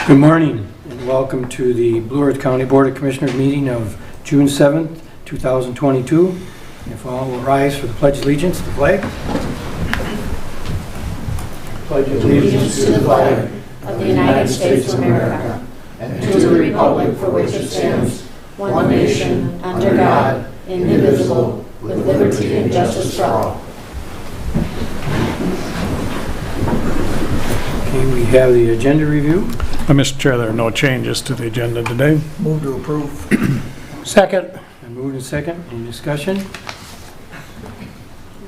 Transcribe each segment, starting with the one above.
Good morning and welcome to the Blue Earth County Board of Commissioners meeting of June 7th, 2022. If all will rise for the Pledge of Allegiance to the flag. Pledge allegiance to the flag of the United States of America and to the republic for which it stands, one nation, under God, indivisible, with liberty and justice for all. Okay, we have the agenda review. Mr. Chair, there are no changes to the agenda today. Move to approve. Second. And moved and second. Any discussion?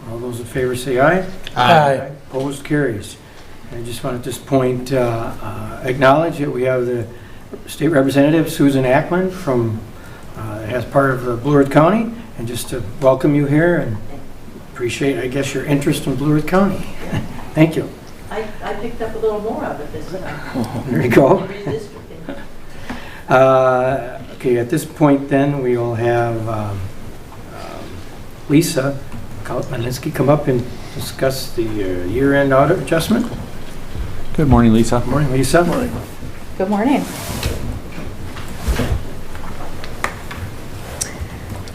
All those in favor say aye. Aye. Opposed, carries. I just want at this point acknowledge that we have the State Representative Susan Ackland from as part of Blue Earth County, and just to welcome you here and appreciate, I guess, your interest in Blue Earth County. Thank you. I picked up a little more of it this time. There you go. Redistricting. Okay, at this point then, we will have Lisa Malinsky come up and discuss the year-end audit adjustment. Good morning, Lisa. Good morning, Lisa. Good morning. Good morning.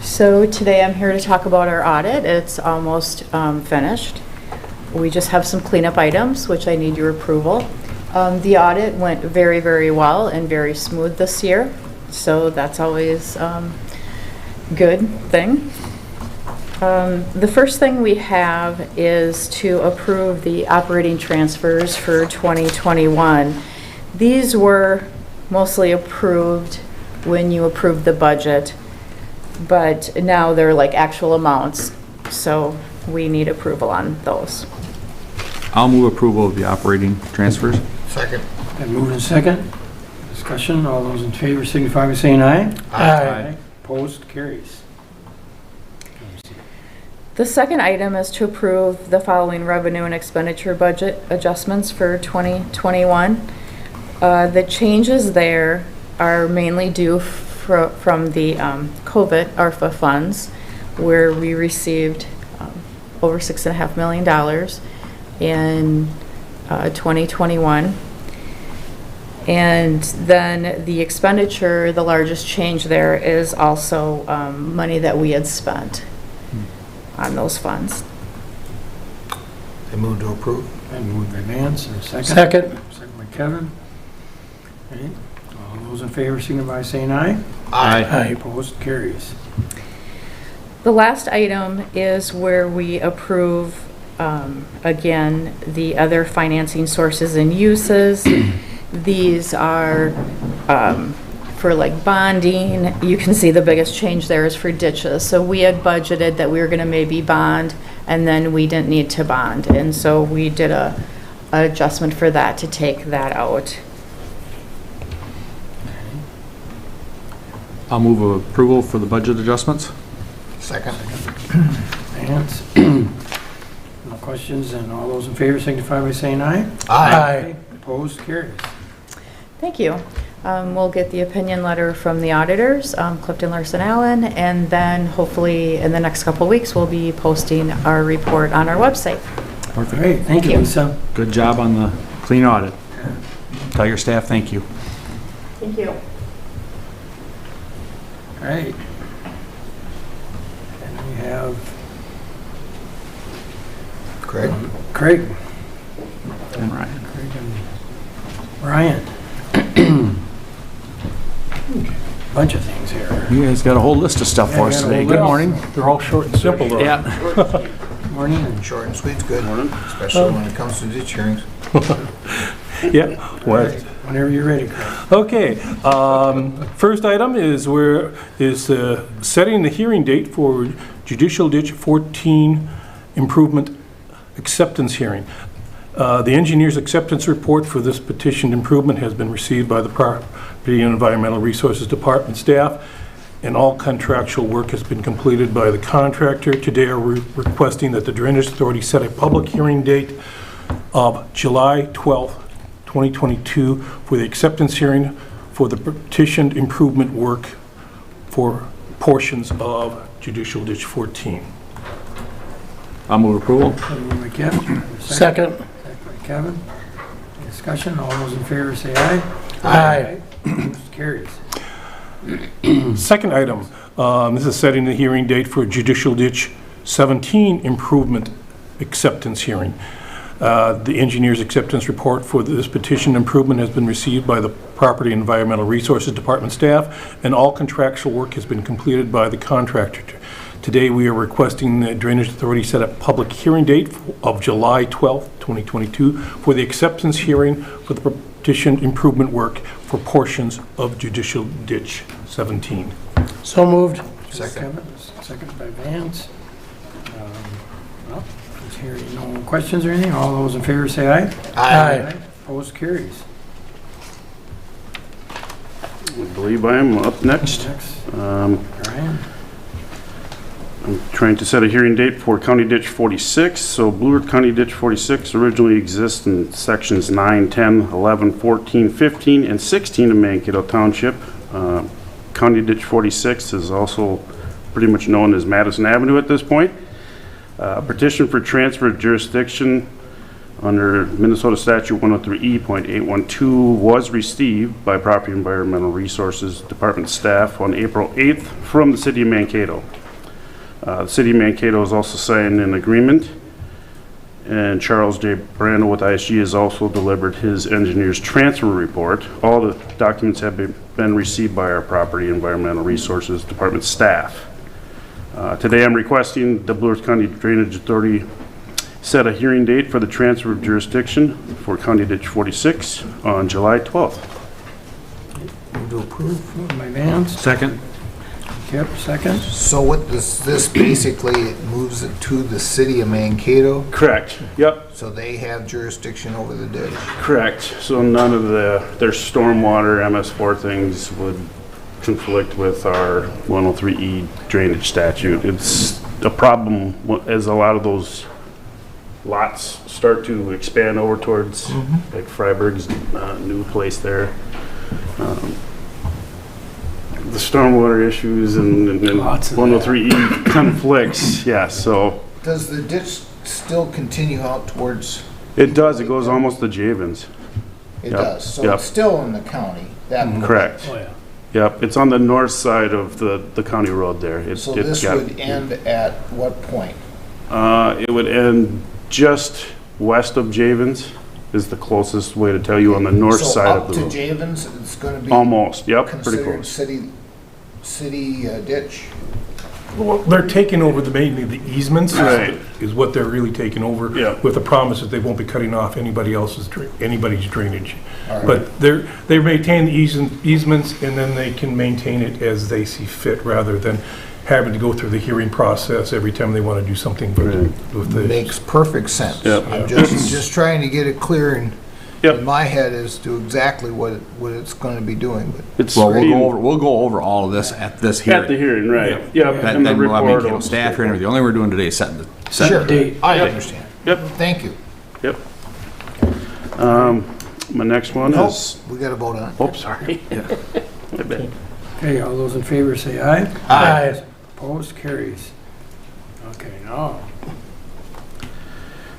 So today I'm here to talk about our audit. It's almost finished. We just have some cleanup items, which I need your approval. The audit went very, very well and very smooth this year, so that's always a good thing. The first thing we have is to approve the operating transfers for 2021. These were mostly approved when you approved the budget, but now they're like actual amounts, so we need approval on those. I'll move approval of the operating transfers. Second. And moved and second. Discussion. All those in favor signify by saying aye. Aye. Opposed, carries. The second item is to approve the following revenue and expenditure budget adjustments for 2021. The changes there are mainly due from the COVID ARPA funds, where we received over $6.5 million in 2021. And then the expenditure, the largest change there is also money that we had spent on those funds. I move to approve. And moved by Vance, and a second. Second by Kevin. Okay. All those in favor signify by saying aye. Aye. Opposed, carries. The last item is where we approve, again, the other financing sources and uses. These are for like bonding. You can see the biggest change there is for ditches. So we had budgeted that we were going to maybe bond, and then we didn't need to bond. And so we did a adjustment for that to take that out. I'll move approval for the budget adjustments. Second. Vance. No questions, and all those in favor signify by saying aye. Aye. Opposed, carries. Thank you. We'll get the opinion letter from the auditors, Clifton Larson Allen, and then hopefully in the next couple of weeks we'll be posting our report on our website. All right, thank you, Lisa. Good job on the clean audit. Tell your staff thank you. Thank you. All right. And we have Craig. Craig. And Ryan. Craig and Ryan. Bunch of things here. You guys got a whole list of stuff Yeah, for we us got a today. whole Good list. morning. They're all short and simple, though. Yeah. Morning. And Short and sweet's good. Especially when it comes to ditch hearings. Yeah, what? whenever you're ready, Craig. Okay, first item is setting the hearing date for Judicial Ditch 14 Improvement Acceptance Hearing. The engineer's acceptance report for this petitioned improvement has been received by the Property and Environmental Resources Department staff, and all contractual work has been completed by the contractor. Today we're requesting that the Drainage Authority set a public hearing date of July 12th, 2022 for the acceptance hearing for the petitioned improvement work for portions of Judicial Ditch 14. I'll move approval. Moved by Kevin. Second. Second by Kevin. Any discussion? All those in favor say aye. Aye. Motion carries. Second item, this is setting the hearing date for Judicial Ditch 17 improvement acceptance hearing. The engineer's acceptance report for this petition improvement has been received by the Property and Environmental Resources Department staff, and all contractual work has been completed by the contractor. Today, we are requesting the Drainage Authority set a public hearing date of July 12th, 2022 for the acceptance hearing for the petition improvement work for portions of Judicial Ditch 17. So moved. Second. Second by Vance. Well, is here no questions or anything? All those in favor say aye. Aye. Opposed, carries. I believe I am up next. Next, Um, Ryan. I'm trying to set a hearing date for County Ditch 46. So Blue Earth County Ditch 46 originally exists in sections 9, 10, 11, 14, 15, and 16 of Mankato Township. County Ditch 46 is also pretty much known as Madison Avenue at this point. Petition for transfer of jurisdiction under Minnesota Statute 103E.812 was received by Property and Environmental Resources Department staff on April 8th from the City of Mankato. The City of Mankato has also signed an agreement, and Charles J. Brando with ISG has also delivered his engineer's transfer report. All the documents have been received by our Property and Environmental Resources Department staff. Today I'm requesting the Blue Earth County Drainage Authority set a hearing date for the transfer of jurisdiction for County Ditch 46 on July 12th. Move to approve. Moved by Vance. Second. Kip, second. So what this basically, it moves it to the city of Mankato, Correct. Yep. so they have jurisdiction over the ditch. Correct. So none of their stormwater MS4 things would conflict with our 103E drainage statute. It's a problem as a lot of those lots start to expand over towards like Freiberg's new place there. The stormwater issues and Lots of that. 103E conflicts, yeah, so Does the ditch still continue out towards, it does, it goes almost to Javens. it Yep, does, so yep. it's still in the county? That Correct. Oh, yeah. Yep, it's on the north side of the county road there. So It's this got- would end at what point? It would end just west of Javens is the closest way to tell you on the north side of the So up road. to Javens, it's gonna be Almost, yep, pretty considered close. city ditch? Well, they're taking over mainly the easements. Right. Is what they're really taking over. Yeah. With the promise that they won't be cutting off anybody's drainage. All right. But they maintain the easements, and then they can maintain it as they see fit, rather than having to go through the hearing process every time they want to do something with the. Makes perfect sense. Yep. I'm just trying to get it clear in Yep. my head as to exactly what it's gonna be doing, but It's Well, pretty- we'll go over all of this at this At the hearing. hearing, right, yep, Then and the we'll have report. Mankato will- staff here and everything. The only thing we're doing today is setting the sure, date. I Yep. understand. Yep, Thank you. yep. My next one Nope, is, we got to vote on it. oh, sorry. My bad. Okay, all those in favor say aye. Aye. Opposed, carries. Okay, now,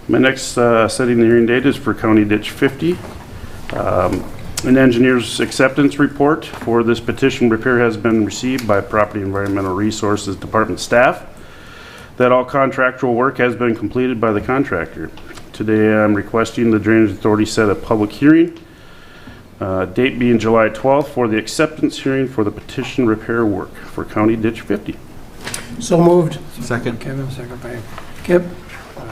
My next setting the hearing date is for County Ditch 50. An engineer's acceptance report for this petition repair has been received by Property and Environmental Resources Department staff, that all contractual work has been completed by the contractor. Today, I'm requesting the Drainage Authority set a public hearing, date being July 12th, for the acceptance hearing for the petition repair work for County Ditch 50. So moved. second. Kevin, second by Kip.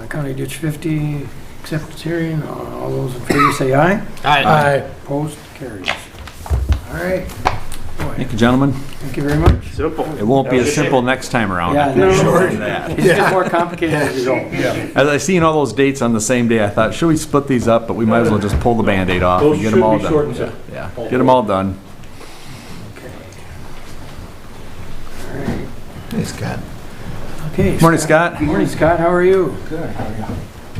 County Ditch 50, acceptance hearing. All those in favor say aye. Aye. Opposed, carries. All right. Boy, Thank you, gentlemen. thank you very much. Simple. It won't be as simple next time around. Yeah, I can no. assure you that. It's just more complicated as you go. Yeah. As I seen all those dates on the same day, I thought, should we split these up? But we might as well just pull the Band-Aid off Those and get should them all be short and done. simple. Yeah, get them all done. All right. Hey, Scott. Okay. Morning, Scott. Good morning, Scott. How are you? Good. How are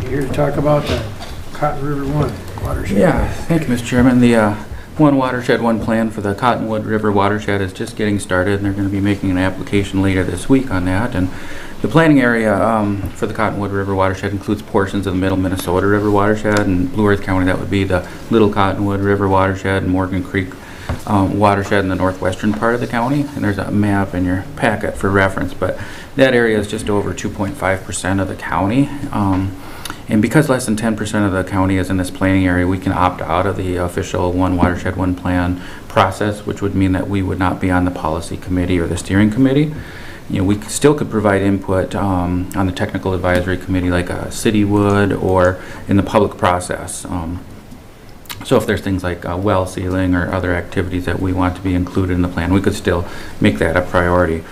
you? Here to talk about the Cotton River One watershed. Yeah, thank you, Mr. Chairman. The One Watershed, One Plan for the Cottonwood River watershed is just getting started, and they're going to be making an application later this week on that. And The planning area for the Cottonwood River watershed includes portions of the Middle Minnesota River watershed, and Blue Earth County, that would be the Little Cottonwood River watershed and Morgan Creek watershed in the northwestern part of the county. And there's a map in your packet for reference, but that area is just over 2.5% of the county. And because less than 10% of the county is in this planning area, we can opt out of the official One Watershed, One Plan process, which would mean that we would not be on the policy committee or the steering committee. We still could provide input on the technical advisory committee like a city would, or in the public process. So if there's things like well sealing or other activities that we want to be included in the plan, we could still make that a priority.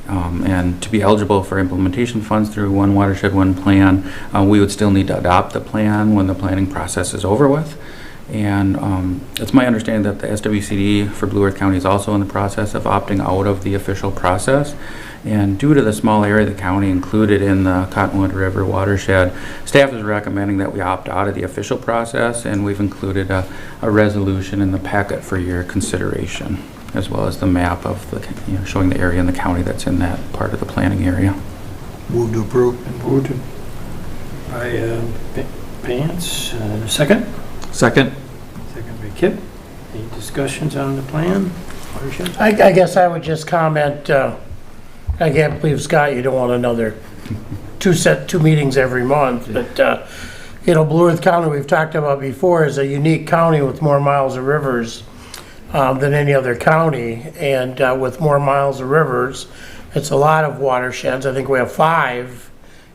And to be eligible for implementation funds through One Watershed, One Plan, we would still need to adopt the plan when the planning process is over with. And it's my understanding that the SWCD for Blue Earth County is also in the process of opting out of the official process. And due to the small area of the county included in the Cottonwood River watershed, staff is recommending that we opt out of the official process, and we've included a resolution in the packet for your consideration, as well as the map of the, showing the area in the county that's in that part of the planning area. Move to approve. Moved by Vance. Second? Second? Second by Kip. Any discussions on the plan? Watershed? I guess I would just comment, I can't believe, Scott, you don't want another two meetings every month, but, Blue Earth County, we've talked about before, is a unique county with more miles of rivers than any other county, and with more miles of rivers, it's a lot of watersheds. I think we have 5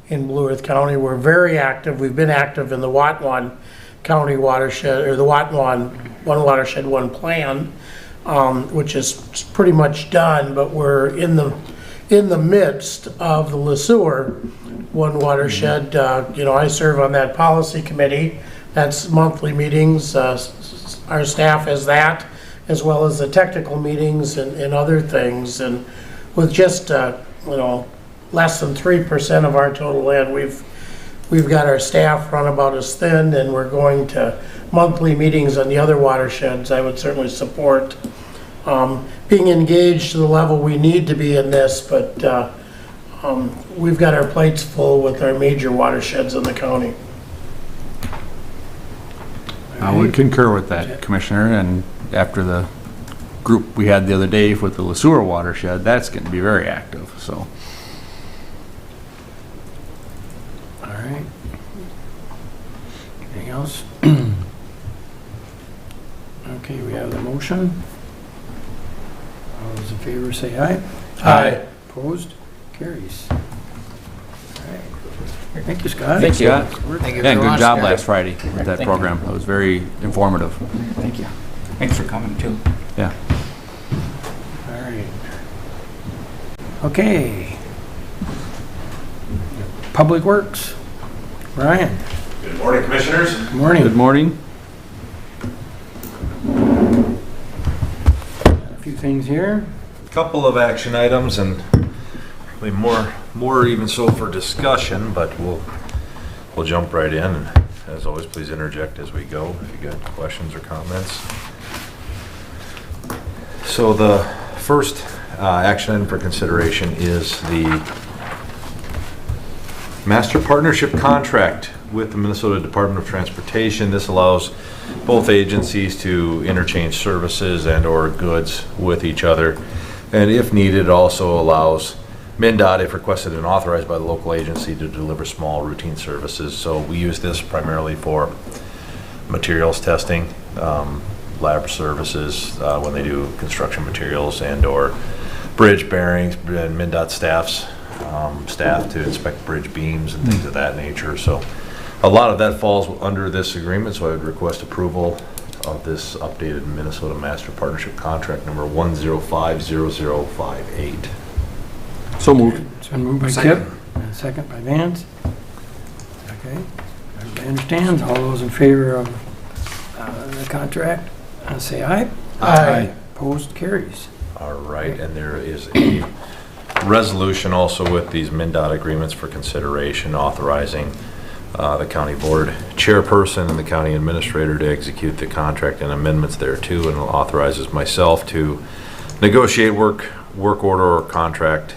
in Blue Earth County. We're very active. We've been active in the Watonwan County watershed, or the Watonwan One Watershed, One Plan, which is pretty much done, but we're in the midst of the LeSueur One Watershed. I serve on that policy committee. That's monthly meetings. Our staff has that, as well as the technical meetings and other things. And with just, less than 3% of our total land, we've got our staff run about as thin, and we're going to monthly meetings on the other watersheds. I would certainly support being engaged to the level we need to be in this, but we've got our plates full with our major watersheds in the county. I would concur with that, Commissioner, and after the group we had the other day with the LeSueur watershed, that's going to be very active, so. All right. Anything else? Okay, we have the motion. All those in favor say aye. Aye. Opposed? Carries. All right. Thank you, Scott. Thank you. Thank you Yeah, very good much, job Scott. last Friday with that program. It was very informative. Thank you. Thanks for coming, too. Yeah. All right. Okay. Public Works. Ryan. Good morning, Commissioners. Good morning. Good morning. A few things here. Couple of action items, and probably more even so for discussion, but we'll jump right in. And as always, please interject as we go if you got questions or comments. So the first action item for consideration is the master partnership contract with the Minnesota Department of Transportation. This allows both agencies to interchange services and or goods with each other. And if needed, it also allows MnDOT, if requested and authorized by the local agency, to deliver small routine services. So we use this primarily for materials testing, lab services when they do construction materials, and or bridge bearings, and MnDOT staff to inspect bridge beams and things of that nature. So a lot of that falls under this agreement, so I would request approval of this updated Minnesota Master Partnership Contract number 1050058. So moved. It's been moved by Kip, and second by Vance. Okay, everybody understands. All those in favor of the contract, say aye. Aye. Opposed? Carries. All right, and there is a resolution also with these MnDOT agreements for consideration authorizing the county board chairperson and the county administrator to execute the contract and amendments thereto, and authorizes myself to negotiate work order or contract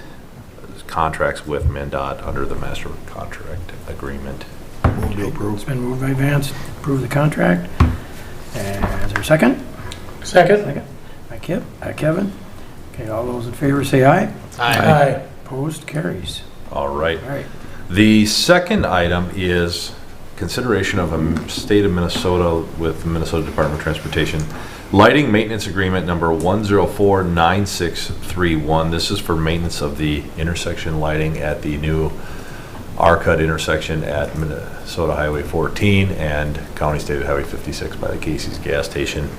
contracts with MnDOT under the master contract agreement. Move to approve. It's been moved by Vance, to approve the contract. And is there a second? Second? Second. By Kevin. Okay, all those in favor say aye. Aye. Opposed, carries. All right. All right. The second item is consideration of a state of Minnesota with the Minnesota Department of Transportation lighting maintenance agreement number 1049631. This is for maintenance of the intersection lighting at the new R-Cut intersection at Minnesota Highway 14 and County State Highway 56 by the Casey's gas station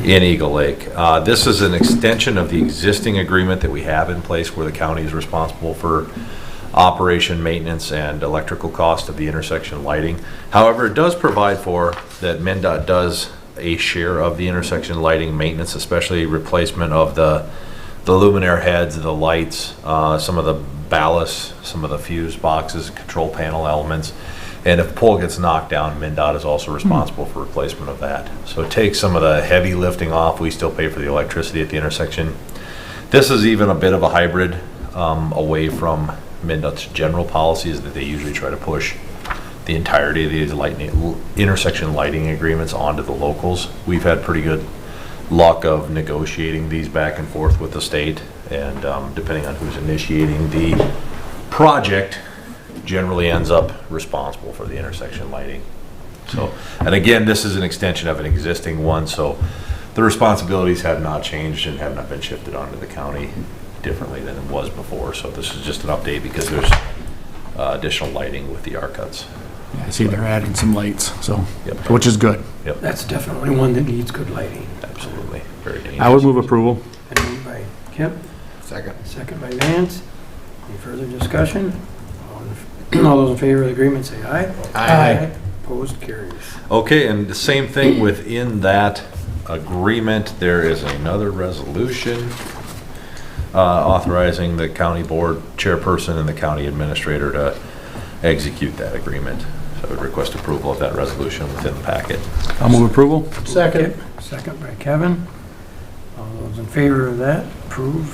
in Eagle Lake. This is an extension of the existing agreement that we have in place where the county is responsible for operation, maintenance, and electrical cost of the intersection lighting. However, it does provide for that MnDOT does a share of the intersection lighting maintenance, especially replacement of the luminaire heads, the lights, some of the ballast, some of the fuse boxes, control panel elements. And if a pole gets knocked down, MnDOT is also responsible for replacement of that. So it takes some of the heavy lifting off. We still pay for the electricity at the intersection. This is even a bit of a hybrid away from MnDOT's general policies that they usually try to push the entirety of these intersection lighting agreements onto the locals. We've had pretty good luck of negotiating these back and forth with the state, and depending on who's initiating the project, generally ends up responsible for the intersection lighting. So, and again, this is an extension of an existing one, so the responsibilities have not changed and have not been shifted onto the county differently than it was before. So this is just an update because there's additional lighting with the R-Cuts. Yeah, I see they're adding some lights, so, Yep. which is good. Yep, That's definitely one that needs good lighting. absolutely. Very dangerous. I would move approval. And moved by Kip, Second. second by Vance. Any further discussion? All those in favor of the agreement say aye. Aye. Opposed, carries. Okay, and the same thing within that agreement, there is another resolution authorizing the county board chairperson and the county administrator to execute that agreement. So I would request approval of that resolution within the packet. I'll move approval. Second? Second by Kevin. All those in favor of that, approved,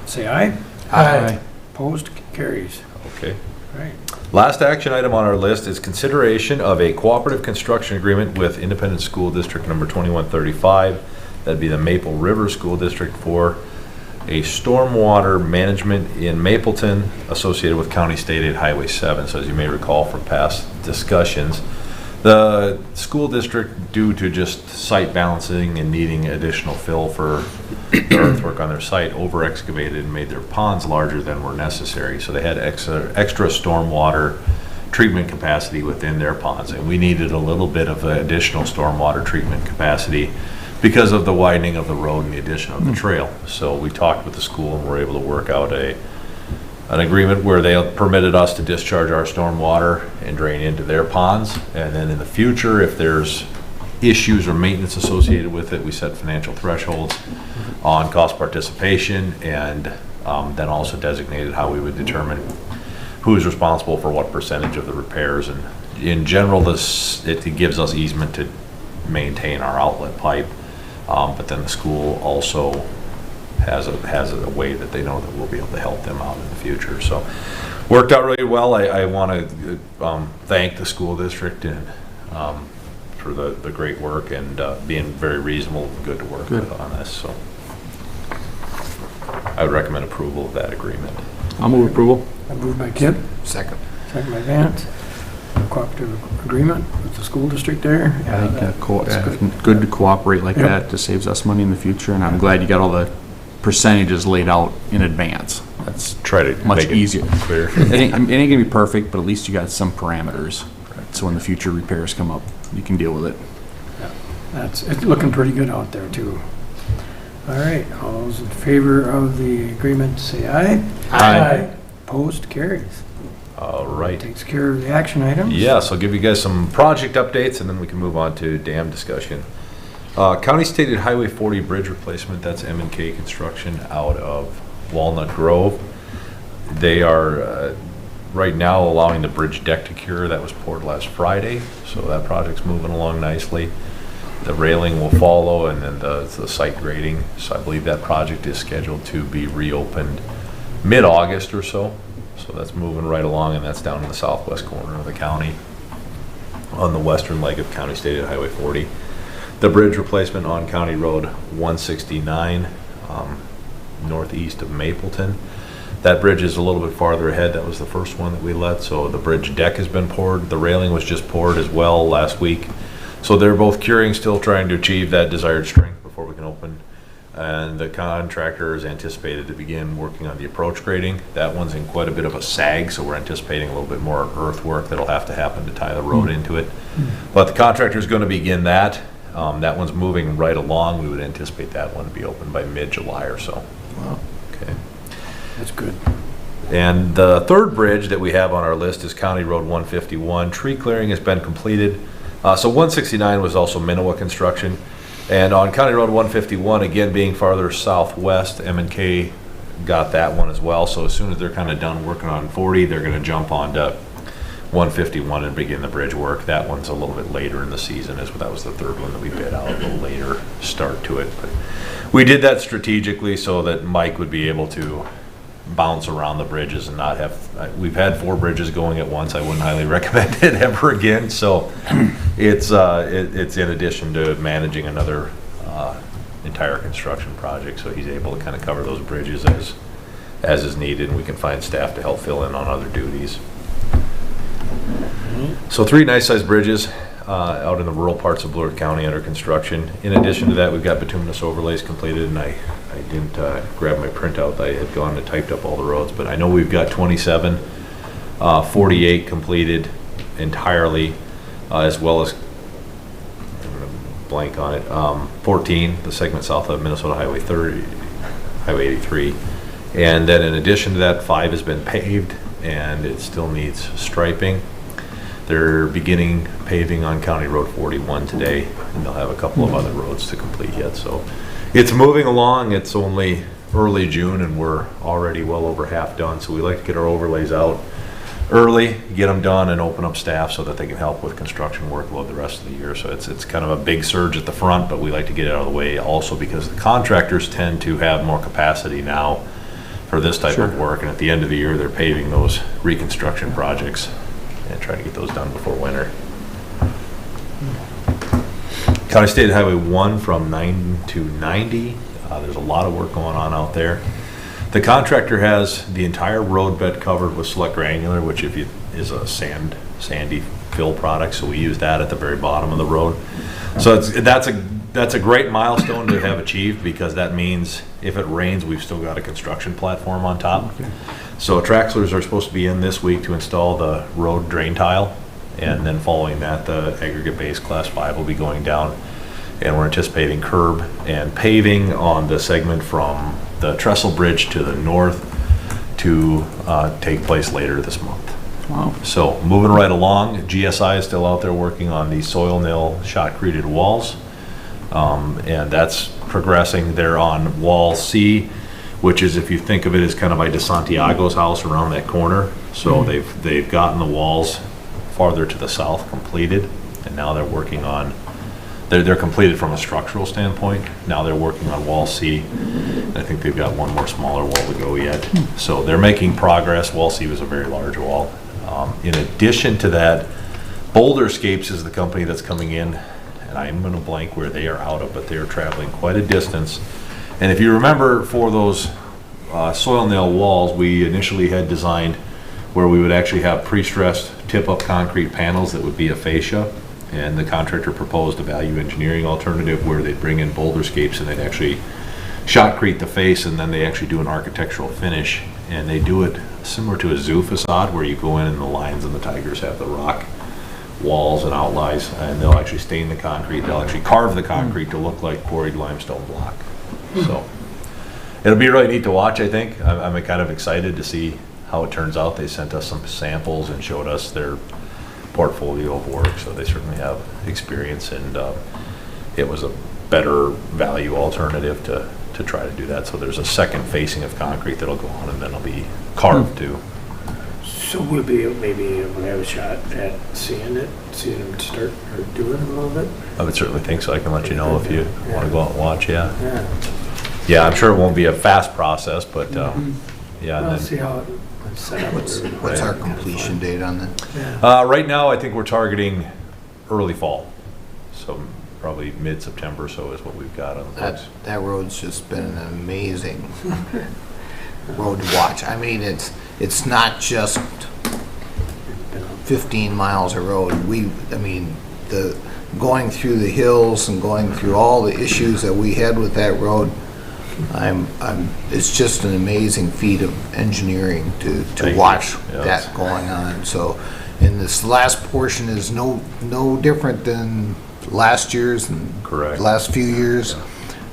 say aye. Aye. Opposed, carries. Okay. Right. Last action item on our list is consideration of a cooperative construction agreement with Independent School District number 2135. That'd be the Maple River School District for a stormwater management in Mapleton associated with County State Aid Highway 7. So as you may recall from past discussions, the school district, due to just site balancing and needing additional fill for the earthwork on their site, over excavated and made their ponds larger than were necessary. So they had extra stormwater treatment capacity within their ponds, and we needed a little bit of additional stormwater treatment capacity because of the widening of the road and the addition of the trail. So we talked with the school and were able to work out an agreement where they permitted us to discharge our stormwater and drain into their ponds. And then in the future, if there's issues or maintenance associated with it, we set financial thresholds on cost participation, and then also designated how we would determine who is responsible for what percentage of the repairs. And in general, it gives us easement to maintain our outlet pipe. But then the school also has a way that they know that we'll be able to help them out in the future. So worked out really well. I want to thank the school district and for the great work and being very reasonable and good to work with on this. So I would recommend approval of that agreement. I'll move approval. Moved by Kip, Second. second by Vance. Cooperative agreement with the school district there. I think that's good to cooperate like Yep. that. Just saves us money in the future, and I'm glad you got all the percentages laid out in advance. That's Try to much make it easier. clear. It ain't gonna be perfect, but at least you got some parameters. So when the future repairs come up, you can deal with it. It's looking pretty good out there too. All right, all those in favor of the agreement say aye. Aye. Opposed, carries. All right. Takes care of the action items. Yes, I'll give you guys some project updates and then we can move on to dam discussion. County State Aid Highway 40 bridge replacement, that's M&K Construction out of Walnut Grove. They are right now allowing the bridge deck to cure. That was poured last Friday, so that project's moving along nicely. The railing will follow, and then the site grading. So I believe that project is scheduled to be reopened mid-August or so. So that's moving right along, and that's down in the southwest corner of the county on the western leg of County State Highway 40. The bridge replacement on County Road 169, northeast of Mapleton. That bridge is a little bit farther ahead. That was the first one that we let, so the bridge deck has been poured. The railing was just poured as well last week. So they're both curing, still trying to achieve that desired strength before we can open. And the contractor is anticipated to begin working on the approach grading. That one's in quite a bit of a sag, so we're anticipating a little bit more earthwork that'll have to happen to tie the road into it. But the contractor is going to begin that. That one's moving right along. We would anticipate that one to be open by mid-July or so. Wow, Okay. that's good. And the third bridge that we have on our list is County Road 151. Tree clearing has been completed. So 169 was also Minowa construction. And on County Road 151, again being farther southwest, M&K got that one as well. So as soon as they're kind of done working on 40, they're going to jump on to 151 and begin the bridge work. That one's a little bit later in the season. That was the third one that we bid out, a little later start to it. But we did that strategically so that Mike would be able to bounce around the bridges and not have, we've had 4 bridges going at once. I wouldn't highly recommend it ever again. So it's in addition to managing another entire construction project. So he's able to kind of cover those bridges as is needed, and we can find staff to help fill in on other duties. So 3 nice sized bridges out in the rural parts of Blue Earth County under construction. In addition to that, we've got bituminous overlays completed, and I didn't grab my printout. I had gone and typed up all the roads, but I know we've got 27, 48 completed entirely, as well as, I'm gonna blank on it, 14, the segment south of Minnesota Highway 30, Highway 83. And then in addition to that, 5 has been paved, and it still needs striping. They're beginning paving on County Road 41 today, and they'll have a couple of other roads to complete yet. So it's moving along. It's only early June, and we're already well over half done. So we like to get our overlays out early, get them done, and open up staff so that they can help with construction workload the rest of the year. So it's kind of a big surge at the front, but we like to get it out of the way also because the contractors tend to have more capacity now for this type of work. And at the end of the year, they're paving those reconstruction projects and trying to get those done before winter. County State Highway 1 from 9 to 90. There's a lot of work going on out there. The contractor has the entire road bed covered with select granular, which is a sandy fill product. So we use that at the very bottom of the road. So that's a great milestone to have achieved, because that means if it rains, we've still got a construction platform on top. Okay. So Traxlers are supposed to be in this week to install the road drain tile, and then following that, the aggregate base class 5 will be going down, and we're anticipating curb and paving on the segment from the Trestle Bridge to the north to take place later this month. Wow. So moving right along. GSI is still out there working on the soil nil shotcreted walls, and that's progressing. They're on wall C, which is, if you think of it, as kind of by DeSantiago's house around that corner. So they've gotten the walls farther to the south completed, and now they're working on, they're completed from a structural standpoint. Now they're working on wall C. And I think they've got one more smaller wall to go yet. So they're making progress. Wall C was a very large wall. In addition to that, Boulderscapes is the company that's coming in, and I'm going to blank where they are out of, but they're traveling quite a distance. And if you remember, for those soil nail walls, we initially had designed where we would actually have pre-stressed tip-up concrete panels that would be a fascia, and the contractor proposed a value engineering alternative where they'd bring in Boulderscapes and they'd actually shotcrete the face, and then they actually do an architectural finish, and they do it similar to a zoo facade where you go in and the lions and the tigers have the rock walls and outlines, and they'll actually stain the concrete. They'll actually carve the concrete to look like quarried limestone block. So it'll be really neat to watch, I think. I'm kind of excited to see how it turns out. They sent us some samples and showed us their portfolio of work, so they certainly have experience, and it was a better value alternative to try to do that. So there's a second facing of concrete that'll go on, and then it'll be carved too. So we'll be maybe able to have a shot at seeing them start or doing it a little bit? I would certainly think so. I can let you know if you want to go out and watch. Yeah, I'm sure it won't be a fast process, but yeah. I'll see how set up. What's our completion date on that? Right now, I think we're targeting early fall, so probably mid-September, so is what we've got on the books. That road's just been an amazing road to watch. I mean, it's not just 15 miles of road. Going through the hills and going through all the issues that we had with that road, it's just an amazing feat of engineering to Thank you. watch Yes. that going on. So, and this last portion is no different than last year's and Correct. last few years.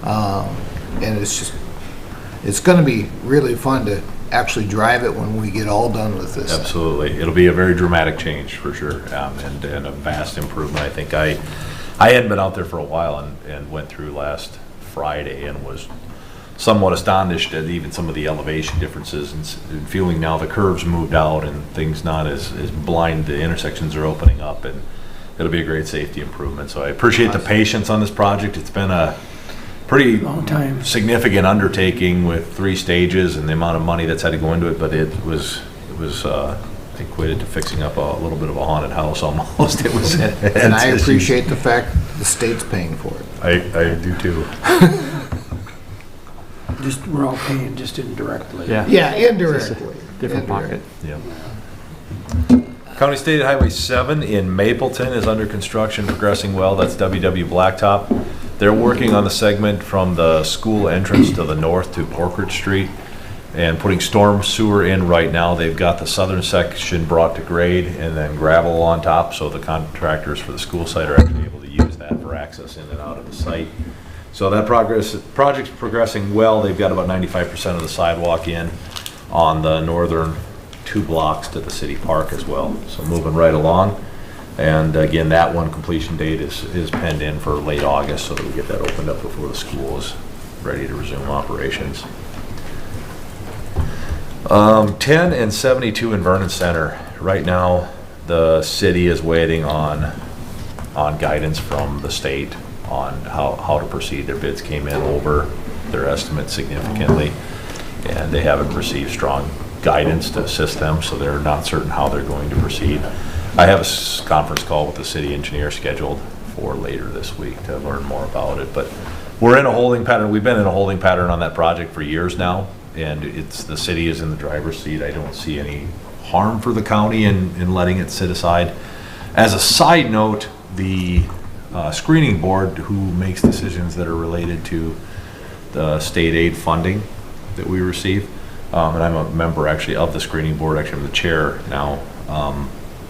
And it's going to be really fun to actually drive it when we get all done with this. Absolutely. It'll be a very dramatic change for sure, and a vast improvement. I think I hadn't been out there for a while and went through last Friday and was somewhat astonished at even some of the elevation differences and feeling now the curves moved out and things not as blind. The intersections are opening up, and it'll be a great safety improvement. So I appreciate the patience on this project. It's been a pretty Long time. significant undertaking with 3 stages and the amount of money that's had to go into it, but it was equated to fixing up a little bit of a haunted house almost. It was, And I appreciate the fact the state's paying for it. I do too. Just, we're all paying, just indirectly. Yeah, indirectly. Different pocket. Yeah. County State Highway 7 in Mapleton is under construction, progressing well. That's WW Blacktop. They're working on the segment from the school entrance to the north to Porkert Street and putting storm sewer in right now. They've got the southern section brought to grade and then gravel on top, so the contractors for the school site are actually able to use that for access in and out of the site. So that project's progressing well. They've got about 95% of the sidewalk in on the northern 2 blocks to the city park as well. So moving right along. And again, that one completion date is penned in for late August so that we get that opened up before the school is ready to resume operations. 10 and 72 in Vernon Center. Right now, the city is waiting on guidance from the state on how to proceed. Their bids came in over their estimate significantly, and they haven't received strong guidance to assist them, so they're not certain how they're going to proceed. I have a conference call with the city engineer scheduled for later this week to learn more about it, but we're in a holding pattern. We've been in a holding pattern on that project for years now, and the city is in the driver's seat. I don't see any harm for the county in letting it sit aside. As a side note, the screening board, who makes decisions that are related to the state aid funding that we receive, and I'm a member actually of the screening board, actually I'm the chair now,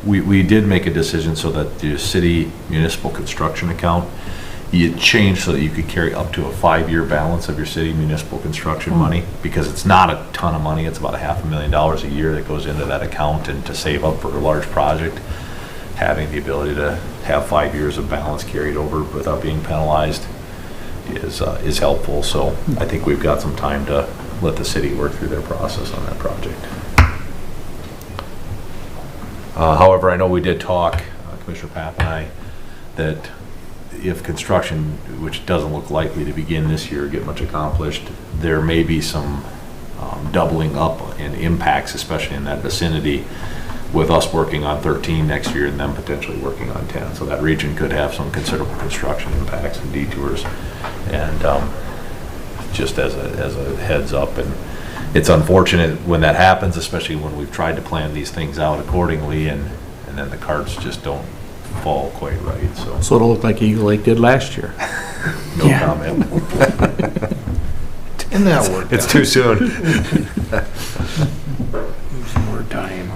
we did make a decision so that the city municipal construction account, you changed so that you could carry up to a 5-year balance of your city municipal construction money, because it's not a ton of money. It's about $500,000 a year that goes into that account, and to save up for a large project, having the ability to have 5 years of balance carried over without being penalized is helpful. So I think we've got some time to let the city work through their process on that project. However, I know we did talk, Commissioner Papp and I, that if construction, which doesn't look likely to begin this year, get much accomplished, there may be some doubling up in impacts, especially in that vicinity, with us working on 13 next year and them potentially working on 10. So that region could have some considerable construction impacts and detours. And just as a heads up, and it's unfortunate when that happens, especially when we've tried to plan these things out accordingly, and then the cards just don't fall quite right. So it'll look like Eagle Lake did last year. no comment. And that worked. It's too soon. Some more time.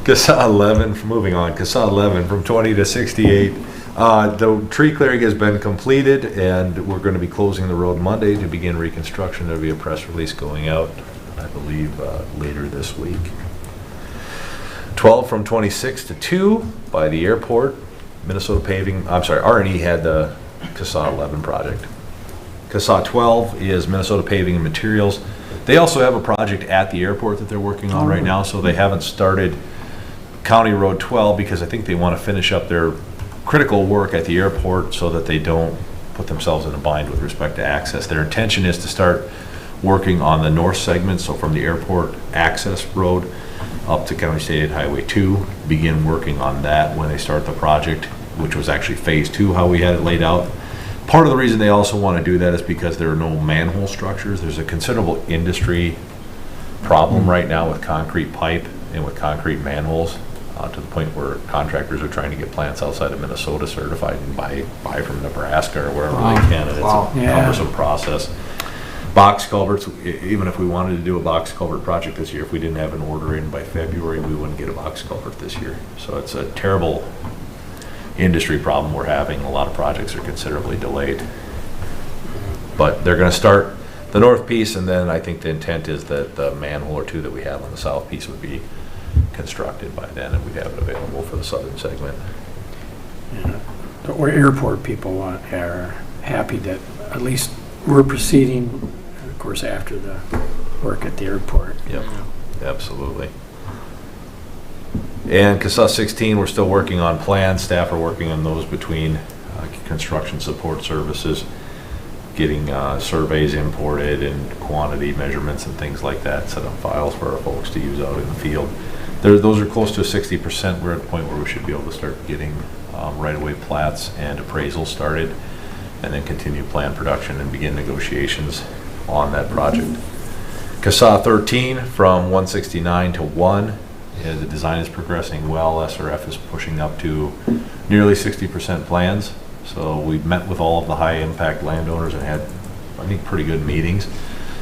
CASA 11, moving on, CASA 11 from 20 to 68. The tree clearing has been completed, and we're going to be closing the road Monday to begin reconstruction. There'll be a press release going out, I believe, later this week. 12 from 26 to 2 by the airport. Minnesota Paving, I'm sorry, R&E had the CASA 11 project. CASA 12 is Minnesota Paving and Materials. They also have a project at the airport that they're working on right now, so they haven't started County Road 12 because I think they want to finish up their critical work at the airport so that they don't put themselves in a bind with respect to access. Their intention is to start working on the north segment, so from the airport access road up to County State Highway 2, begin working on that when they start the project, which was actually phase 2, how we had it laid out. Part of the reason they also want to do that is because there are no manhole structures. There's a considerable industry problem right now with concrete pipe and with concrete manholes, to the point where contractors are trying to get plants outside of Minnesota certified and buy from Nebraska or wherever they can, and it's a cumbersome process. Box culverts, even if we wanted to do a box culvert project this year, if we didn't have an order in by February, we wouldn't get a box culvert this year. So it's a terrible industry problem we're having. A lot of projects are considerably delayed. But they're going to start the north piece, and then I think the intent is that the manhole or two that we have on the south piece would be constructed by then, and we'd have it available for the southern segment. The airport people are happy that at least we're proceeding, of course, after the work at the airport. Yep, absolutely. And CASA 16, we're still working on plans. Staff are working on those between construction support services, getting surveys imported and quantity measurements and things like that, set up files for our folks to use out in the field. Those are close to 60%. We're at a point where we should be able to start getting right-of-way plats and appraisals started, and then continue plan production and begin negotiations on that project. CASA 13 from 169 to 1. The design is progressing well. SRF is pushing up to nearly 60% plans. So we've met with all of the high impact landowners and had, I think, pretty good meetings.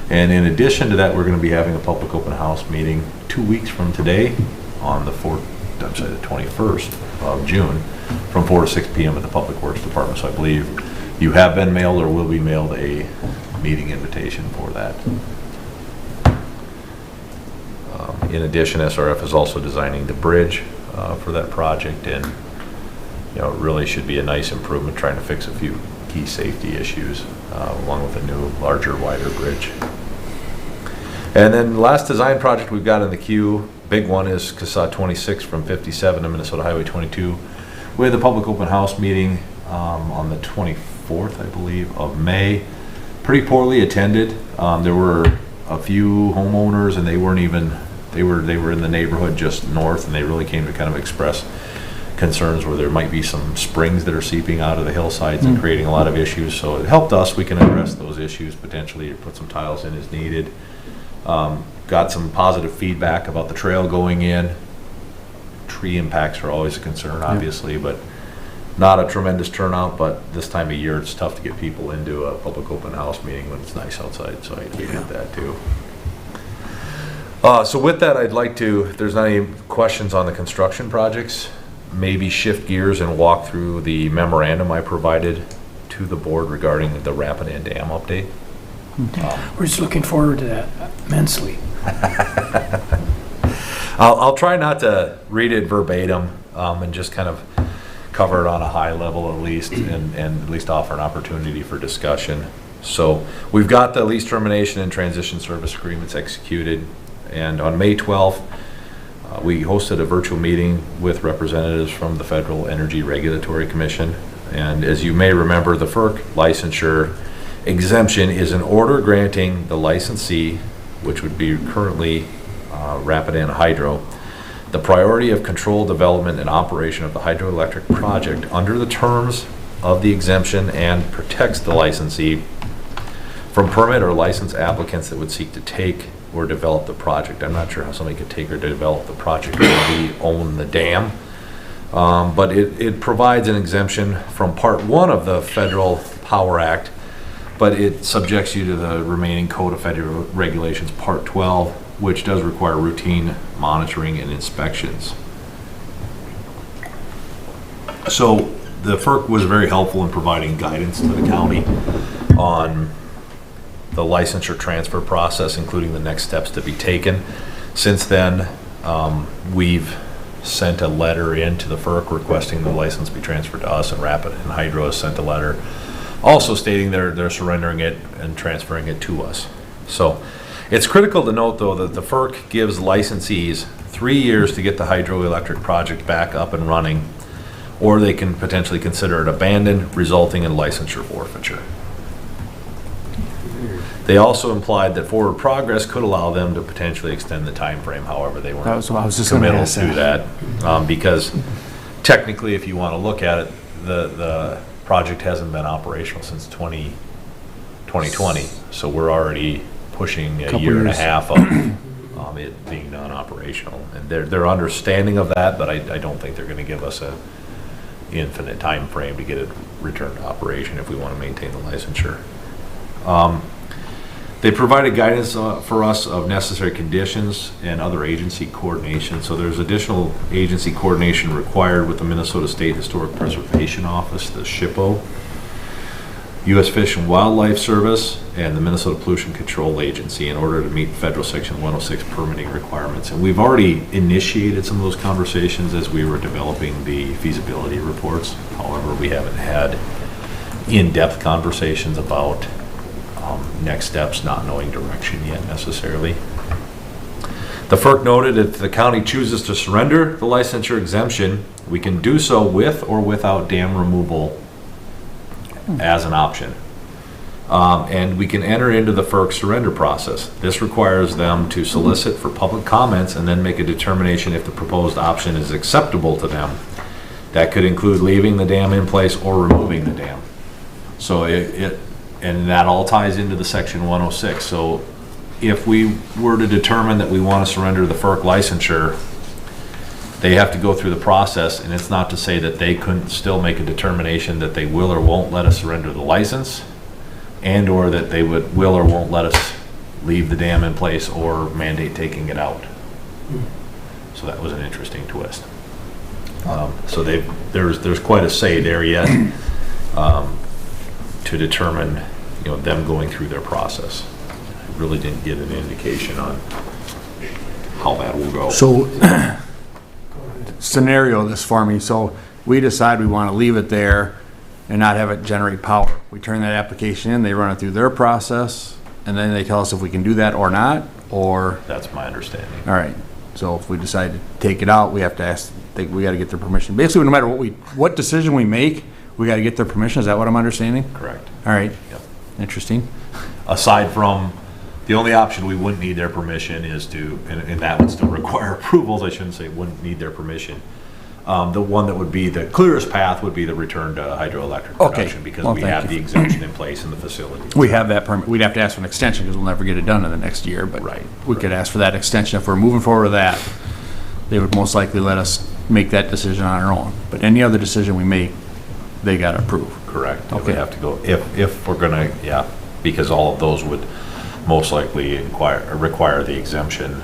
And in addition to that, we're going to be having a public open house meeting 2 weeks from today on the 21st of June from 4 to 6 p.m. at the Public Works Department. So I believe you have been mailed or will be mailed a meeting invitation for that. In addition, SRF is also designing the bridge for that project, and it really should be a nice improvement, trying to fix a few key safety issues along with a new, larger, wider bridge. And then the last design project we've got in the queue, big one, is CASA 26 from 57 to Minnesota Highway 22. We had the public open house meeting on the 24th, I believe, of May. Pretty poorly attended. There were a few homeowners, and they weren't even, they were in the neighborhood just north, and they really came to kind of express concerns where there might be some springs that are seeping out of the hillsides and creating a lot of issues. So it helped us. We can address those issues potentially, or put some tiles in as needed. Got some positive feedback about the trail going in. Tree impacts are always a concern, obviously, but not a tremendous turnout. But this time of year, it's tough to get people into a public open house meeting when it's nice outside, so I get that too. So with that, I'd like to, if there's not any questions on the construction projects, maybe shift gears and walk through the memorandum I provided to the board regarding the Rapidan Dam update. We're just looking forward to that immensely. I'll try not to read it verbatim and just kind of cover it on a high level at least, and at least offer an opportunity for discussion. So we've got the lease termination and transition service agreements executed, and on May 12th, we hosted a virtual meeting with representatives from the Federal Energy Regulatory Commission. And as you may remember, the FERC licensure exemption is an order granting the licensee, which would be currently Rapidan Hydro, the priority of control, development, and operation of the hydroelectric project under the terms of the exemption, and protects the licensee from permit or license applicants that would seek to take or develop the project. I'm not sure how somebody could take or develop the project when we own the dam. But it provides an exemption from Part 1 of the Federal Power Act, but it subjects you to the remaining Code of Federal Regulations, Part 12, which does require routine monitoring and inspections. So the FERC was very helpful in providing guidance to the county on the licensure transfer process, including the next steps to be taken. Since then, we've sent a letter in to the FERC requesting the license be transferred to us, and Rapidan Hydro has sent a letter also stating they're surrendering it and transferring it to us. So it's critical to note, though, that the FERC gives licensees 3 years to get the hydroelectric project back up and running, or they can potentially consider it abandoned, resulting in licensure forfeiture. They also implied that forward progress could allow them to potentially extend the time frame. However, they weren't That was what I was just gonna committal ask to that. Because technically, if you want to look at it, the project hasn't been operational since 2020. So we're already pushing a Couple year and a years. half of it being non-operational. And they're understanding of that, but I don't think they're going to give us a infinite time frame to get it returned to operation if we want to maintain the licensure. They provided guidance for us of necessary conditions and other agency coordination. So there's additional agency coordination required with the Minnesota State Historic Preservation Office, the SHPO, U.S. Fish and Wildlife Service, and the Minnesota Pollution Control Agency in order to meet federal section 106 permitting requirements. And we've already initiated some of those conversations as we were developing the feasibility reports. However, we haven't had in-depth conversations about next steps, not knowing direction yet necessarily. The FERC noted if the county chooses to surrender the licensure exemption, we can do so with or without dam removal as an option. And we can enter into the FERC surrender process. This requires them to solicit for public comments and then make a determination if the proposed option is acceptable to them. That could include leaving the dam in place or removing the dam. So and that all ties into the section 106. So if we were to determine that we want to surrender the FERC licensure, they have to go through the process, and it's not to say that they couldn't still make a determination that they will or won't let us surrender the license, and or that they will or won't let us leave the dam in place or mandate taking it out. So that was an interesting twist. So there's quite a say there yet to determine, them going through their process. I really didn't get an indication on how that will go. So, scenario this for me, so we decide we want to leave it there and not have it generate power. We turn that application in, they run it through their process, and then they tell us if we can do that or not, or, That's my understanding. all right. So if we decide to take it out, we have to ask, we got to get their permission. Basically, no matter what decision we make, we got to get their permission. Is that what I'm understanding? Correct. All right. Yep. Interesting. Aside from, the only option we wouldn't need their permission is to, and that would still require approvals, I shouldn't say wouldn't need their permission. The one that would be the clearest path would be the return to hydroelectric Okay. production, because Well, we thank have you. the exemption in place in the facility. We have that permit. We'd have to ask for an extension because we'll never get it done in the next year, but Right. we could ask for that extension. If we're moving forward with that, they would most likely let us make that decision on our own. But any other decision we make, they got to approve. Correct. It Okay. would have to go, if we're gonna, because all of those would most likely require the exemption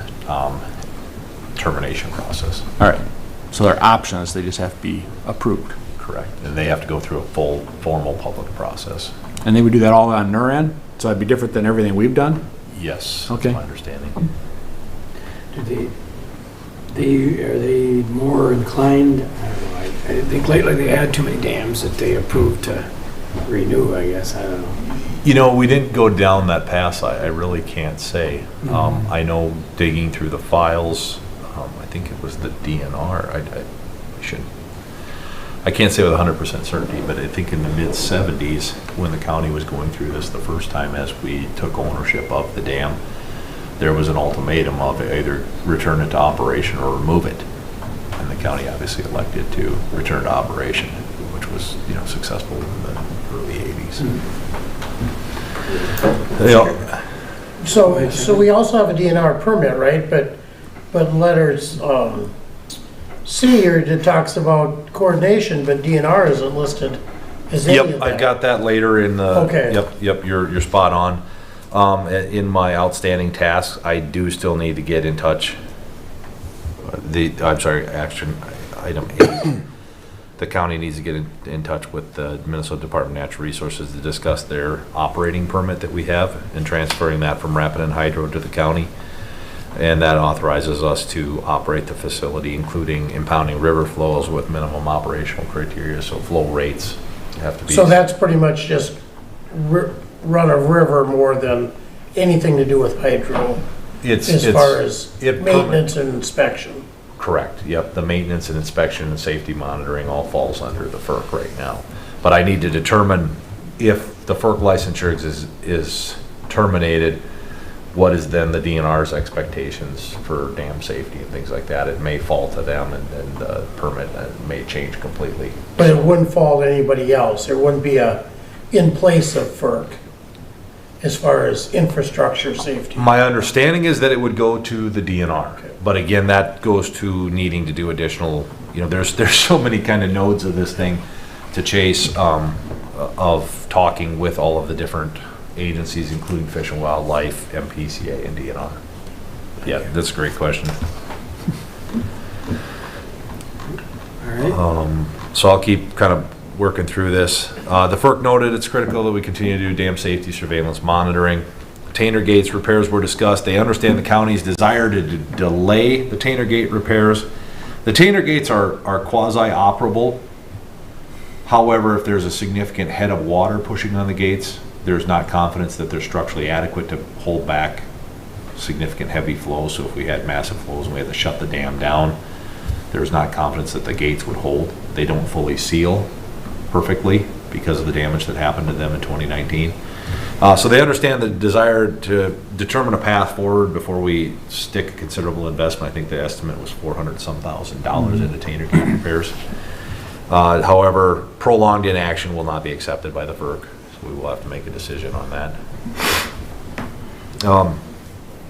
termination process. All right. So they're options, they just have to be approved. Correct. And they have to go through a full, formal public process. And they would do that all on their end? So that'd be different than everything we've done? Yes. Okay. That's my understanding. Are they more inclined, I don't know, I think lately they had too many dams that they approved to renew, I guess, I don't know. We didn't go down that path. I really can't say. I know digging through the files, I think it was the DNR. I can't say with 100% certainty, but I think in the mid-70s, when the county was going through this the first time as we took ownership of the dam, there was an ultimatum of either return it to operation or remove it. And the county obviously elected to return to operation, which was, successful in the early 80s. So we also have a DNR permit, right? But letters, C here, it talks about coordination, but DNR isn't listed as any of Yep, that. I've got that later in the. Okay. Yep, you're spot on. In my outstanding tasks, I do still need to get in touch. Action item 8. The county needs to get in touch with the Minnesota Department of Natural Resources to discuss their operating permit that we have and transferring that from Rapid and Hydro to the county. And that authorizes us to operate the facility, including impounding river flows with minimum operational criteria, so flow rates have to be. So that's pretty much just run a river more than anything to do with hydro, as far as maintenance and inspection. Correct, yep, the maintenance and inspection and safety monitoring all falls under the FERC right now. But I need to determine if the FERC licensure is terminated, what is then the DNR's expectations for dam safety and things like that? It may fall to them, and the permit may change completely. But it wouldn't fall to anybody else. There wouldn't be a in place of FERC as far as infrastructure safety. My understanding is that it would go to the DNR, but again, that goes to needing to do additional, there's so many kind of nodes of this thing to chase, of talking with all of the different agencies, including Fish and Wildlife, MPCA, and DNR. Yeah, that's a great question. All right. So I'll keep kind of working through this. The FERC noted it's critical that we continue to do dam safety surveillance monitoring. Tainer gates repairs were discussed. They understand the county's desire to delay the Tainer gate repairs. The Tainer gates are quasi-operable. However, if there's a significant head of water pushing on the gates, there's not confidence that they're structurally adequate to hold back significant heavy flows. So if we had massive flows and we had to shut the dam down, there's not confidence that the gates would hold. They don't fully seal perfectly because of the damage that happened to them in 2019. So they understand the desire to determine a path forward before we stick a considerable investment. I think the estimate was $400,000 into Tainer gate repairs. However, prolonged inaction will not be accepted by the FERC, so we will have to make a decision on that.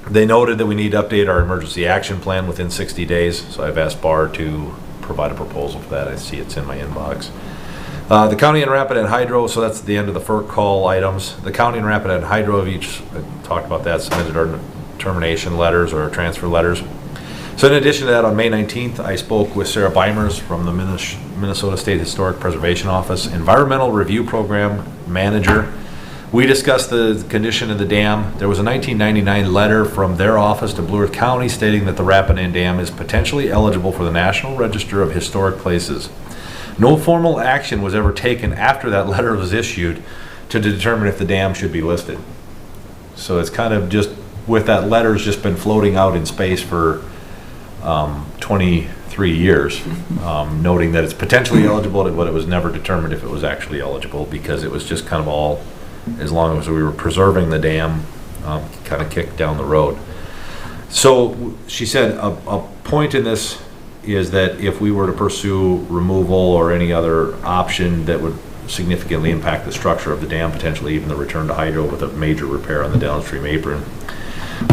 They noted that we need to update our emergency action plan within 60 days, so I've asked BAR to provide a proposal for that. I see it's in my inbox. The County and Rapidan Hydro, so that's the end of the FERC call items. The County and Rapidan Hydro have each, talked about that, submitted our termination letters or transfer letters. So in addition to that, on May 19th, I spoke with Sarah Beimers from the Minnesota State Historic Preservation Office, Environmental Review Program Manager. We discussed the condition of the dam. There was a 1999 letter from their office to Blue Earth County stating that the Rapidan Dam is potentially eligible for the National Register of Historic Places. No formal action was ever taken after that letter was issued to determine if the dam should be listed. So it's kind of just, with that letter's just been floating out in space for 23 years, noting that it's potentially eligible, but it was never determined if it was actually eligible because it was just kind of all, as long as we were preserving the dam, kind of kicked down the road. So she said a point in this is that if we were to pursue removal or any other option that would significantly impact the structure of the dam, potentially even the return to hydro with a major repair on the downstream apron,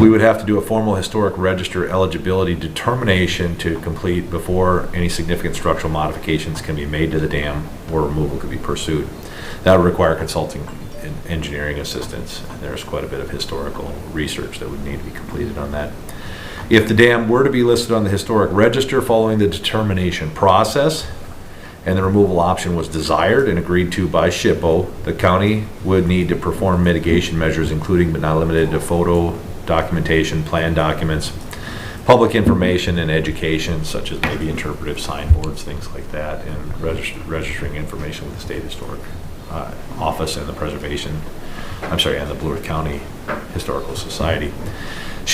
we would have to do a formal historic register eligibility determination to complete before any significant structural modifications can be made to the dam or removal could be pursued. That would require consulting and engineering assistance. And there's quite a bit of historical research that would need to be completed on that. If the dam were to be listed on the historic register following the determination process and the removal option was desired and agreed to by SHPO, the county would need to perform mitigation measures including but not limited to photo documentation, plan documents, public information and education such as maybe interpretive signboards, things like that, and registering information with the State Historic Office and the and the Blue Earth County Historical Society.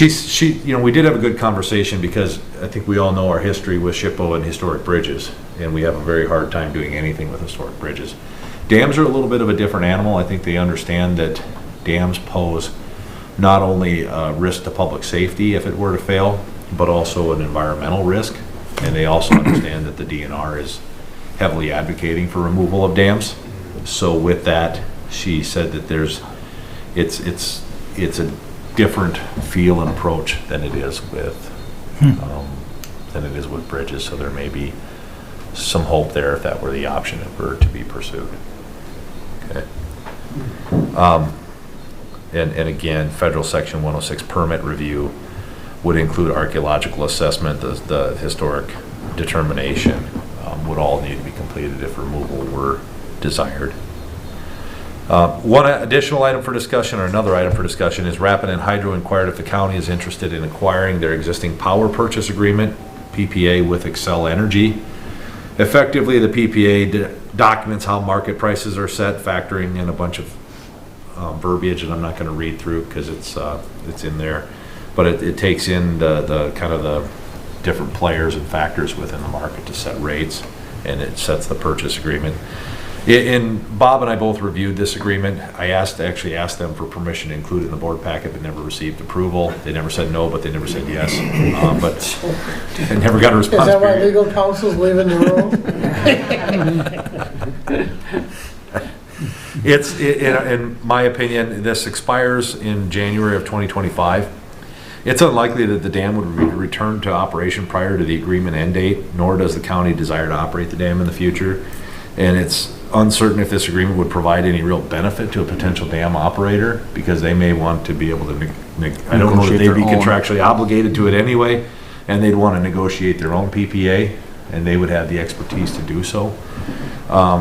We did have a good conversation because I think we all know our history with SHPO and historic bridges, and we have a very hard time doing anything with historic bridges. Dams are a little bit of a different animal. I think they understand that dams pose not only a risk to public safety if it were to fail, but also an environmental risk. And they also understand that the DNR is heavily advocating for removal of dams. So with that, she said that it's a different feel and approach than it is with bridges. So there may be some hope there if that were the option that were to be pursued. Okay. And again, federal section 106 permit review would include archaeological assessment. The historic determination would all need to be completed if removal were desired. One additional item for discussion, or another item for discussion, is Rapidan Hydro inquired if the county is interested in acquiring their existing power purchase agreement, PPA, with Xcel Energy. Effectively, the PPA documents how market prices are set, factoring in a bunch of verbiage that I'm not going to read through because it's in there, but it takes in the kind of the different players and factors within the market to set rates, and it sets the purchase agreement. And Bob and I both reviewed this agreement. I actually asked them for permission to include it in the board packet, but never received approval. They never said no, but they never said yes. But I never got a response. Is that why period. legal counsel's leaving the room? In my opinion, this expires in January of 2025. It's unlikely that the dam would return to operation prior to the agreement end date, nor does the county desire to operate the dam in the future. And it's uncertain if this agreement would provide any real benefit to a potential dam operator, because they may want to be able to, I don't know that they'd be contractually obligated to it anyway, and they'd want to negotiate their own PPA, and they would have the expertise to do so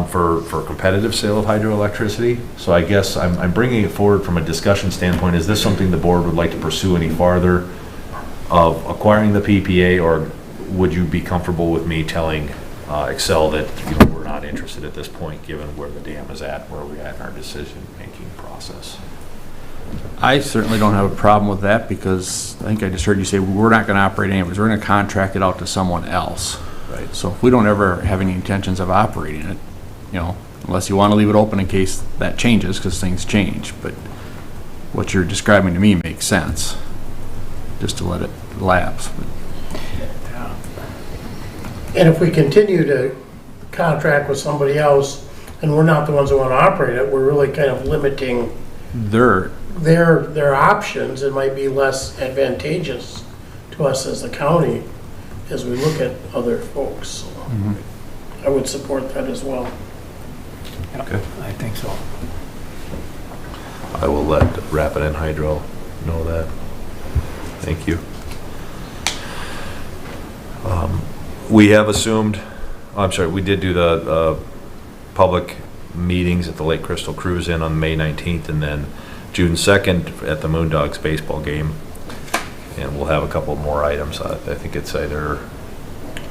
for competitive sale of hydroelectricity. So I guess I'm bringing it forward from a discussion standpoint. Is this something the board would like to pursue any farther of acquiring the PPA, or would you be comfortable with me telling Excel that we're not interested at this point, given where the dam is at, where we're at in our decision-making process? I certainly don't have a problem with that, because I think I just heard you say we're not going to operate anyways. We're going to contract it out to someone else. Right. So if we don't ever have any intentions of operating it, unless you want to leave it open in case that changes, because things change. But what you're describing to me makes sense, just to let it lapse. And if we continue to contract with somebody else, and we're not the ones who want to operate it, we're really kind of limiting They're their options. It might be less advantageous to us as the county as we look at other folks. So I would support that as well. Okay. I think so. I will let Rapid and Hydro know that. Thank you. We have assumed, I'm sorry, we did do the public meetings at the Lake Crystal Cruise Inn on May 19th, and then June 2nd at the Moondogs baseball game. And we'll have a couple more items. I think it's either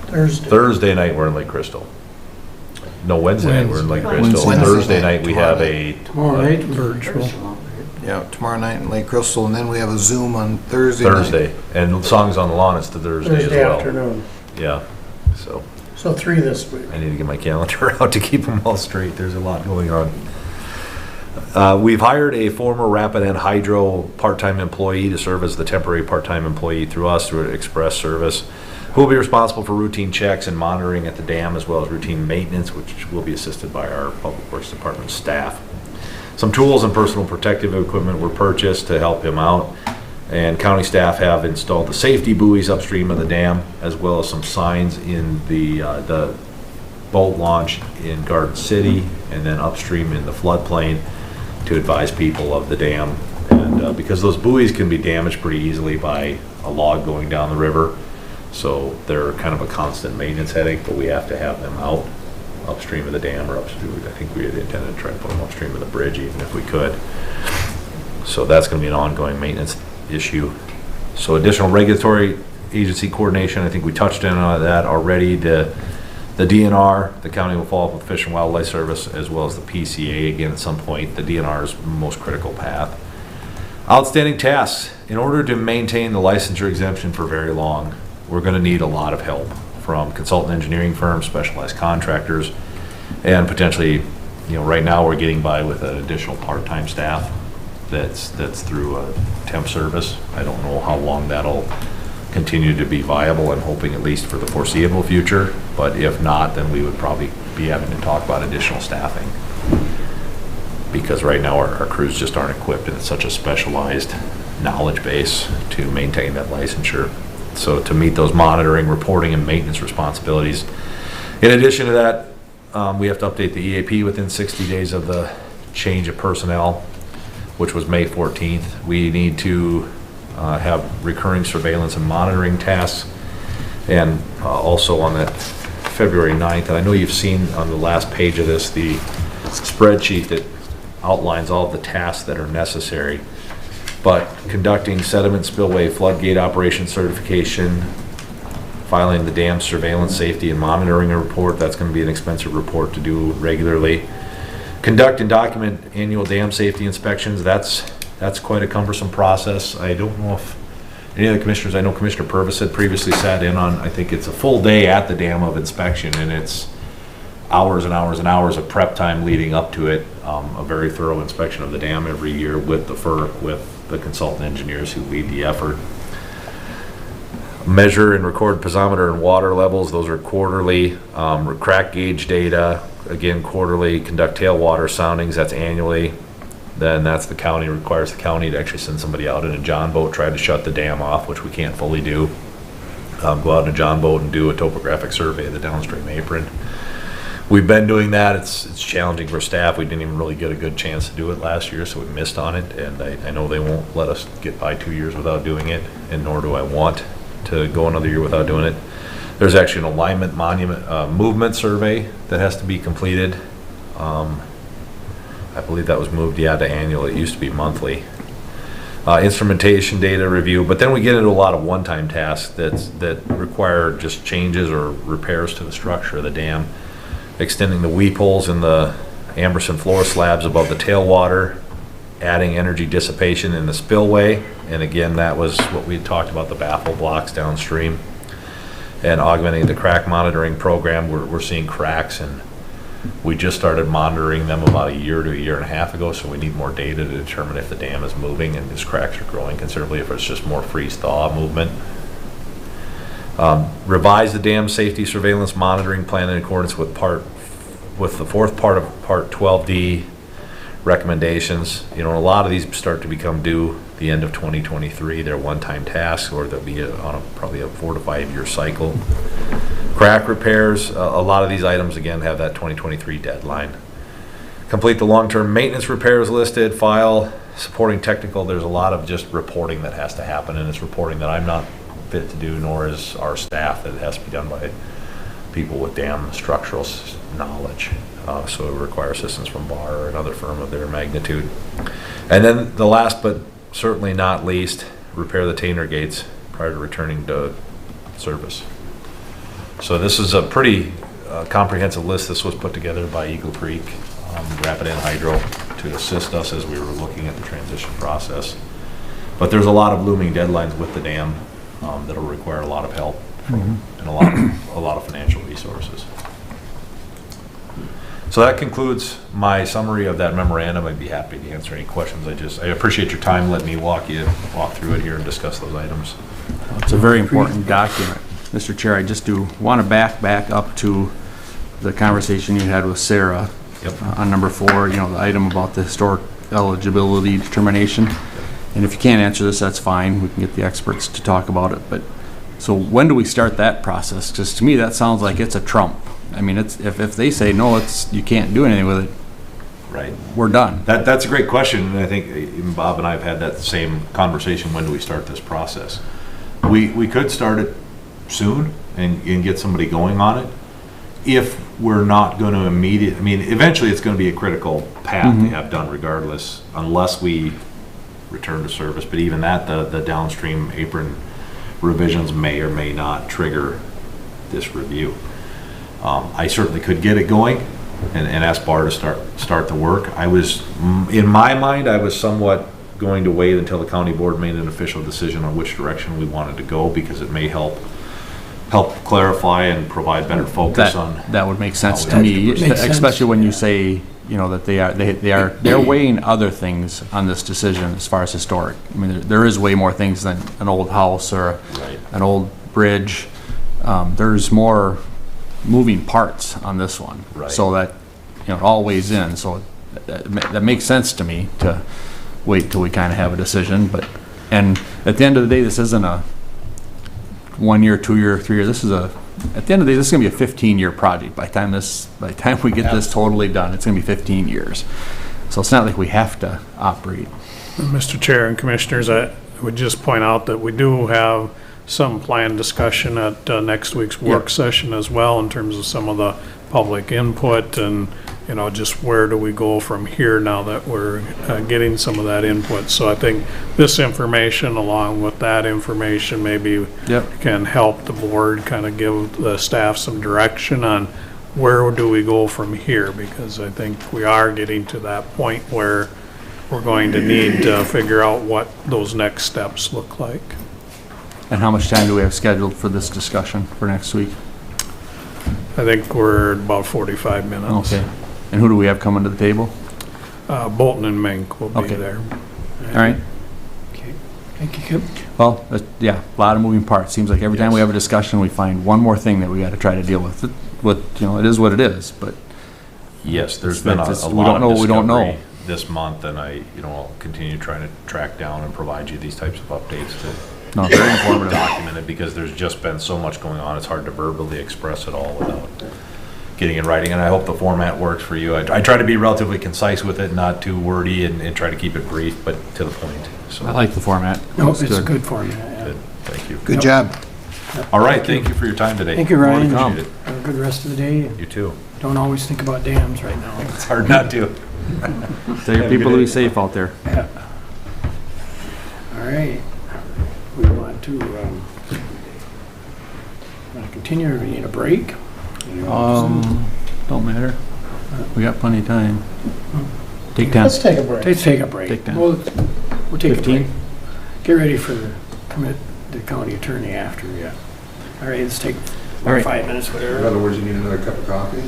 Thursday night we're in Lake Crystal. No, Wednesday night we're in Lake Crystal. Wednesday Thursday night, night we have a Tomorrow night, virtual. Yeah, tomorrow night in Lake Crystal, and then we have a Zoom on Thursday night. Thursday, and Songs on the Lawn is the Thursday as Thursday well. afternoon. Yeah, so So 3 this week. I need to get my calendar out to keep them all straight. There's a lot going on. We've hired a former Rapid and Hydro part-time employee to serve as the temporary part-time employee through us, through Express Service, who will be responsible for routine checks and monitoring at the dam, as well as routine maintenance, which will be assisted by our Public Works Department staff. Some tools and personal protective equipment were purchased to help him out, and county staff have installed the safety buoys upstream of the dam, as well as some signs in the boat launch in Garden City, and then upstream in the floodplain to advise people of the dam. And because those buoys can be damaged pretty easily by a log going down the river, so they're kind of a constant maintenance headache, but we have to have them out upstream of the dam, or upstream. I think we had intended to try to put them upstream of the bridge even if we could. So that's going to be an ongoing maintenance issue. So additional regulatory agency coordination, I think we touched on that already. The DNR, the county will follow up with Fish and Wildlife Service, as well as the PCA again at some point. The DNR's most critical path. Outstanding tasks. In order to maintain the licensure exemption for very long, we're going to need a lot of help from consultant engineering firms, specialized contractors, and potentially, right now we're getting by with an additional part-time staff that's through a temp service. I don't know how long that'll continue to be viable. I'm hoping at least for the foreseeable future, but if not, then we would probably be having to talk about additional staffing, because right now our crews just aren't equipped, and it's such a specialized knowledge base to maintain that licensure. So to meet those monitoring, reporting, and maintenance responsibilities. In addition to that, we have to update the EAP within 60 days of the change of personnel, which was May 14th. We need to have recurring surveillance and monitoring tasks. And also on that February 9th, and I know you've seen on the last page of this, the spreadsheet that outlines all of the tasks that are necessary. But conducting sediment spillway floodgate operation certification, filing the dam surveillance, safety, and monitoring report, that's going to be an expensive report to do regularly. Conduct and document annual dam safety inspections, that's quite a cumbersome process. I don't know if any of the commissioners, I know Commissioner Purvis had previously sat in on, I think it's a full day at the dam of inspection, and hours and hours and hours of prep time leading up to it, a very thorough inspection of the dam every year with the FERC, with the consultant engineers who lead the effort. Measure and record piezometer and water levels, those are quarterly. Crack gauge data, again quarterly. Conduct tailwater soundings, that's annually. Then that's the county, requires the county to actually send somebody out in a john boat, try to shut the dam off, which we can't fully do. Go out in a john boat and do a topographic survey of the downstream apron. We've been doing that. It's challenging for staff. We didn't even really get a good chance to do it last year, so we missed on it. And I know they won't let us get by 2 years without doing it, and nor do I want to go another year without doing it. There's actually an alignment monument movement survey that has to be completed. I believe that was moved, to annual. It used to be monthly. Instrumentation data review, but then we get into a lot of one-time tasks that require just changes or repairs to the structure of the dam. Extending the weep holes in the Amberson floor slabs above the tailwater, adding energy dissipation in the spillway, and again, that was what we had talked about, the baffle blocks downstream, and augmenting the crack monitoring program. We're seeing cracks, and we just started monitoring them about a year to a year and a half ago, so we need more data to determine if the dam is moving and its cracks are growing considerably, if it's just more freeze-thaw movement. Revise the dam safety surveillance monitoring plan in accordance with the fourth part of Part 12D recommendations. You know, a lot of these start to become due the end of 2023. They're one-time tasks, or they'll be on probably a 4 to 5 year cycle. Crack repairs, a lot of these items again have that 2023 deadline. Complete the long-term maintenance repairs listed, file supporting technical. There's a lot of just reporting that has to happen, and it's reporting that I'm not fit to do, nor is our staff, that it has to be done by people with dam structural knowledge. So it requires assistance from BAR or another firm of their magnitude. And then the last but certainly not least, repair the Tainer gates prior to returning to service. So this is a pretty comprehensive list. This was put together by Eagle Creek Rapidan Hydro to assist us as we were looking at the transition process. But there's a lot of looming deadlines with the dam that'll require a lot of help and a lot of financial resources. So that concludes my summary of that memorandum. I'd be happy to answer any questions. I appreciate your time letting me walk through it here and discuss those items. It's a very important document. Mr. Chair, I just do want to back up to the conversation you had with Sarah. Yep. On number 4, you know, the item about the historic eligibility determination. And if you can't answer this, that's fine. We can get the experts to talk about it. But so when do we start that process? Because to me, that sounds like it's a trump. I mean, it's if they say no, you can't do anything with it. Right. We're done. That's a great question, and I think even Bob and I have had that same conversation. When do we start this process? We could start it soon and get somebody going on it. If we're not going to eventually it's going to be a critical path to have done regardless, unless we return to service. But even that, the downstream apron revisions may or may not trigger this review. I certainly could get it going and ask BAR to start the work. In my mind, I was somewhat going to wait until the county board made an official decision on which direction we wanted to go, because it may help clarify and provide better focus on. That would make sense how to we me, actually proceed. especially when you say, you know, that they're weighing other things on this decision as far as historic. I mean, there is way more things than an old house or an old bridge. There's more moving parts on this one. Right. So that, you know, it all weighs in. So that makes sense to me to wait till we kind of have a decision. And at the end of the day, this isn't a 1 year, 2 year, 3 year. At the end of the day, this is going to be a 15-year project. By the time we get this totally done, it's going to be 15 years. So it's not like we have to operate. Mr. Chair and Commissioners, I would just point out that we do have some planned discussion at next week's work session as well, in terms of some of the public input and, you know, just where do we go from here now that we're getting some of that input. So I think this information, along with that information, maybe can help the board kind of give the staff some direction on where do we go from here, because I think we are getting to that point where we're going to need to figure out what those next steps look like. And how much time do we have scheduled for this discussion for next week? I think we're about 45 minutes. Okay. And who do we have coming to the table? Bolton and Mink will be Okay. there. All right. Okay, thank you, Kip. Well, yeah, a lot of moving parts. Seems like every time we have a discussion, we find one more thing that we got to try to deal with. It is what it is, but Yes, there's been a It's- we lot don't of know what we don't know. discovery this month, and I'll continue trying to track down and provide you these types of updates to no, very informative. document it, because there's just been so much going on, it's hard to verbally express it all without getting in writing, and I hope the format works for you. I try to be relatively concise with it, not too wordy, and try to keep it brief, but to the point, so. I like the format. No, It's it's a good. good format. yeah. Good, thank you. Good job. All right, thank you for your time today. Thank you, Ryan. Appreciate it. Have a good rest of the day. You too. Don't always think about dams right now. It's hard not to. Tell your people to be safe out there. Yeah. All right. We want to continue, or we need a break? Don't matter. We got plenty of time. Take 10. Let's take a break. Let's take a break. Take 10. We'll take a 15? break. Get ready for the county attorney after, yeah. All right, let's take All right. 5 minutes, whatever. other words, you need another cup of coffee?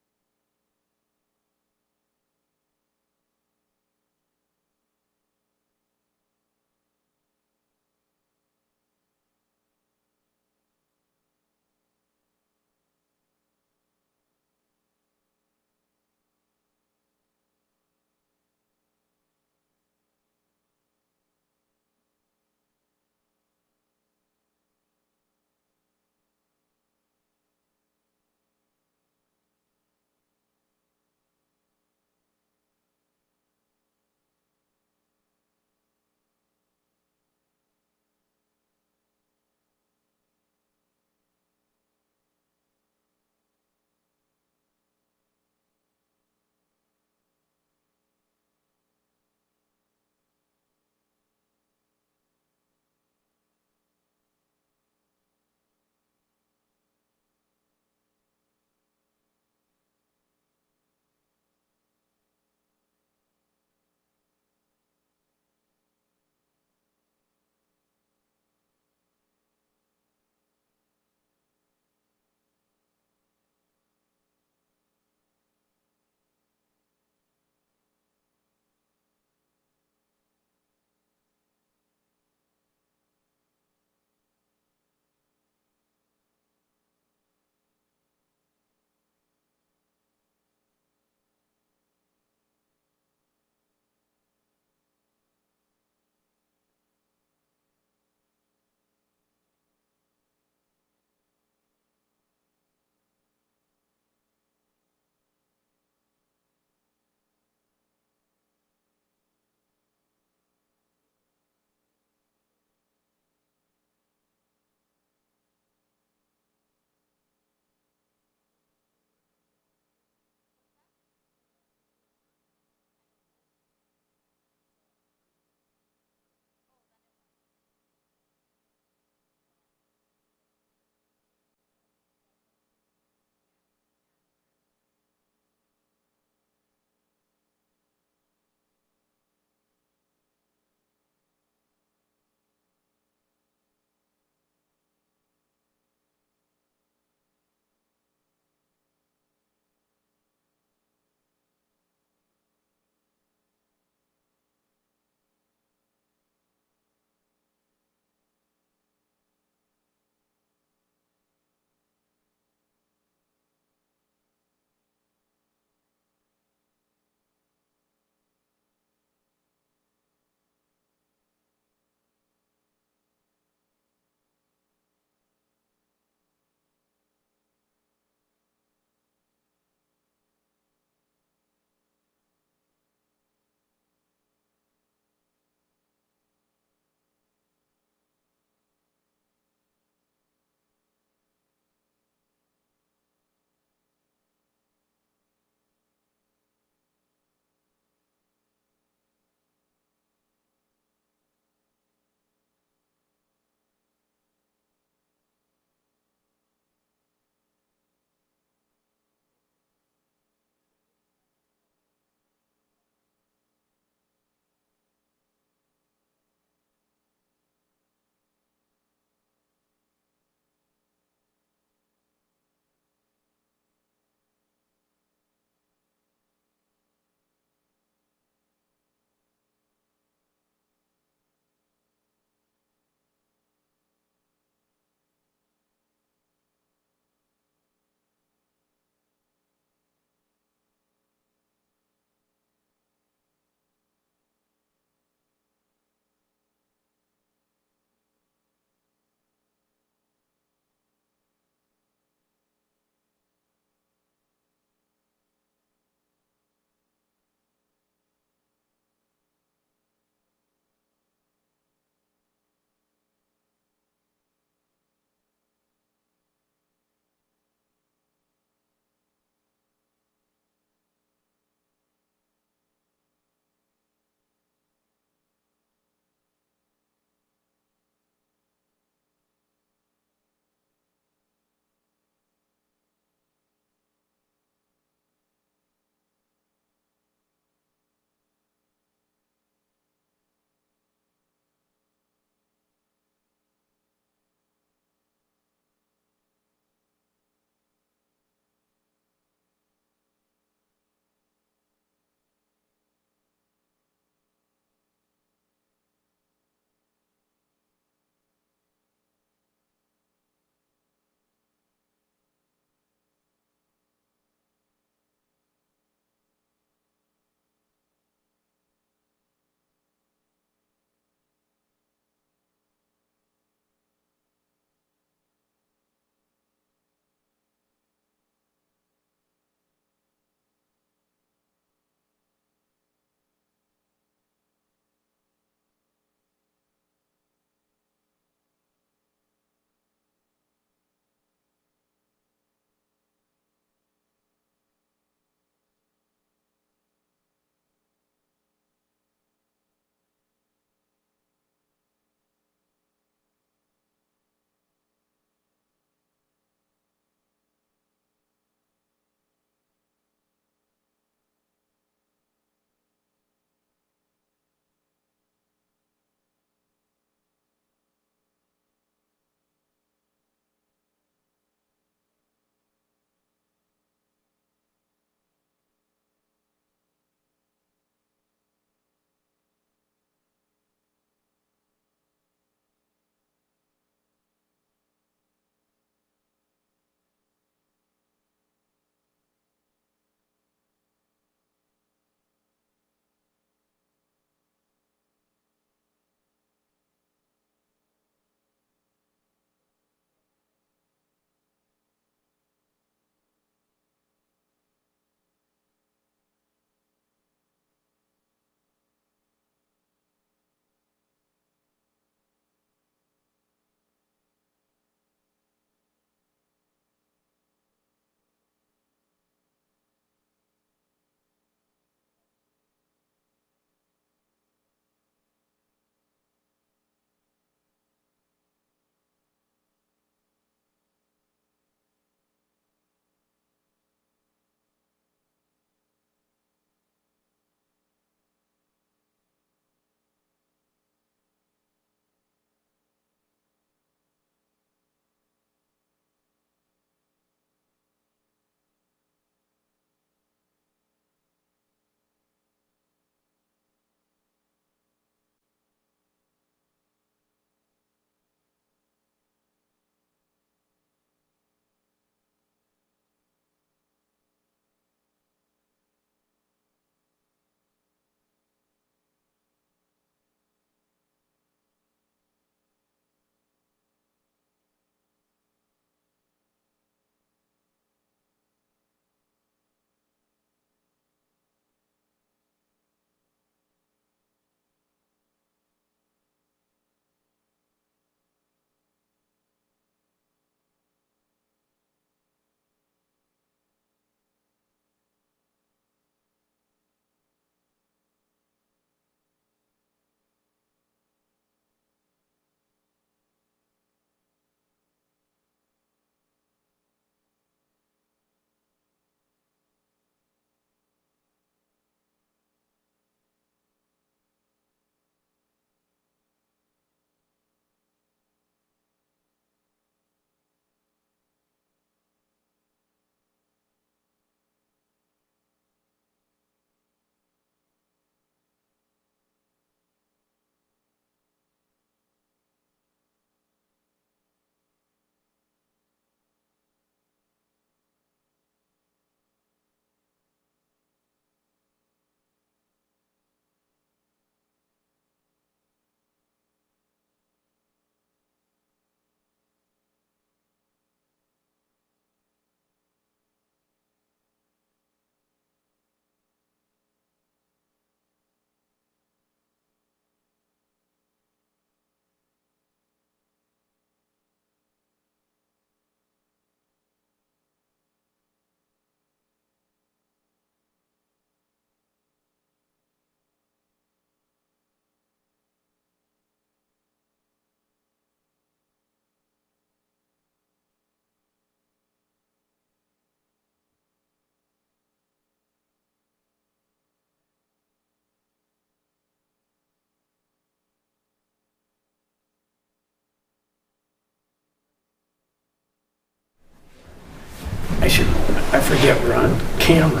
I forget we're on camera.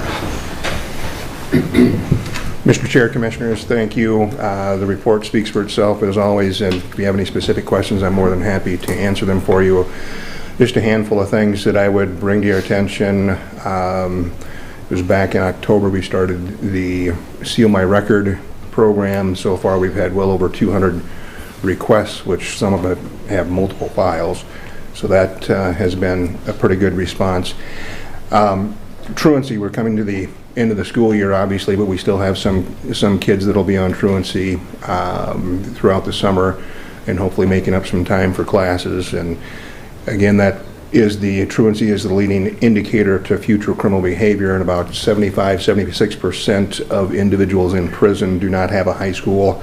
Mr. Chair, Commissioners, thank you. The report speaks for itself as always, and if you have any specific questions, I'm more than happy to answer them for you. Just a handful of things that I would bring to your attention. It was back in October we started the Seal My Record program. So far we've had well over 200 requests, which some of it have multiple files. So that has been a pretty good response. Truancy, we're coming to the end of the school year, obviously, but we still have some kids that'll be on truancy throughout the summer, and hopefully making up some time for classes. And again, truancy is the leading indicator to future criminal behavior, and about 76% of individuals in prison do not have a high school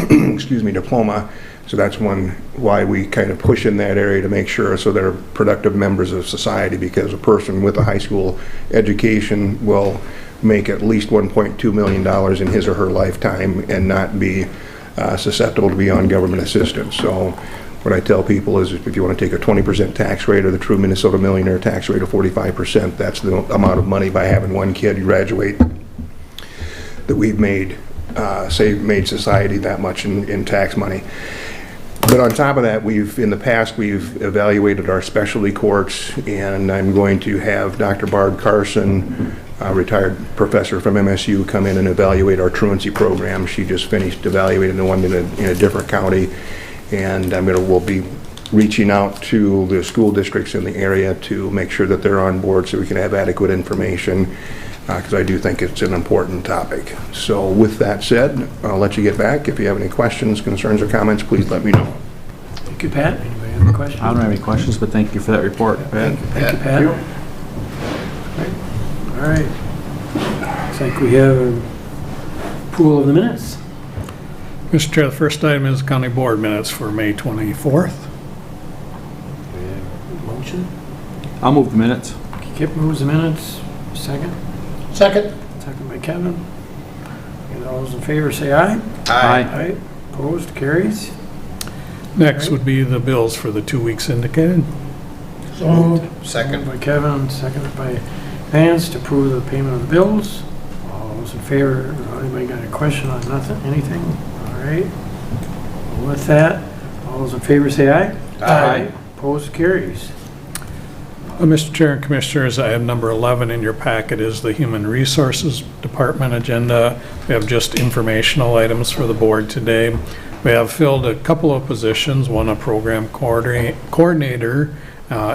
diploma. So that's why we kind of push in that area to make sure so they're productive members of society, because a person with a high school education will make at least $1.2 million in his or her lifetime and not be susceptible to be on government assistance. So what I tell people is, if you want to take a 20% tax rate or the true Minnesota millionaire tax rate of 45%, that's the amount of money by having one kid graduate that we've made society that much in tax money. But on top of that, in the past we've evaluated our specialty courts, and I'm going to have Dr. Barb Carson, a retired professor from MSU, come in and evaluate our truancy program. She just finished evaluating the one in a different county, and we'll be reaching out to the school districts in the area to make sure that they're on board so we can have adequate information, because I do think it's an important topic. So with that said, I'll let you get back. If you have any questions, concerns, or comments, please let me know. Thank you, Pat. Anybody have any questions? I don't have any questions, but thank you for that report, Pat. Thank you, Pat. All right. Looks like we have a pool of the minutes. Mr. Chair, the first item is county board minutes for May 24th. We have a motion. I'll move the minutes. Kip moves the minutes. Second. Second. Second by Kevin. And all those in favor say aye. Aye. Aye. Opposed, carries. Next would be the bills for the 2 weeks indicated. So moved. Second. Moved by Kevin, seconded by Vance to approve the payment of the bills. All those in favor, anybody got a question on anything? All right. With that, all those in favor say aye. Aye. Opposed, carries. Mr. Chair and Commissioners, item number 11 in your packet is the Human Resources Department agenda. We have just informational items for the board today. We have filled a couple of positions, one a program coordinator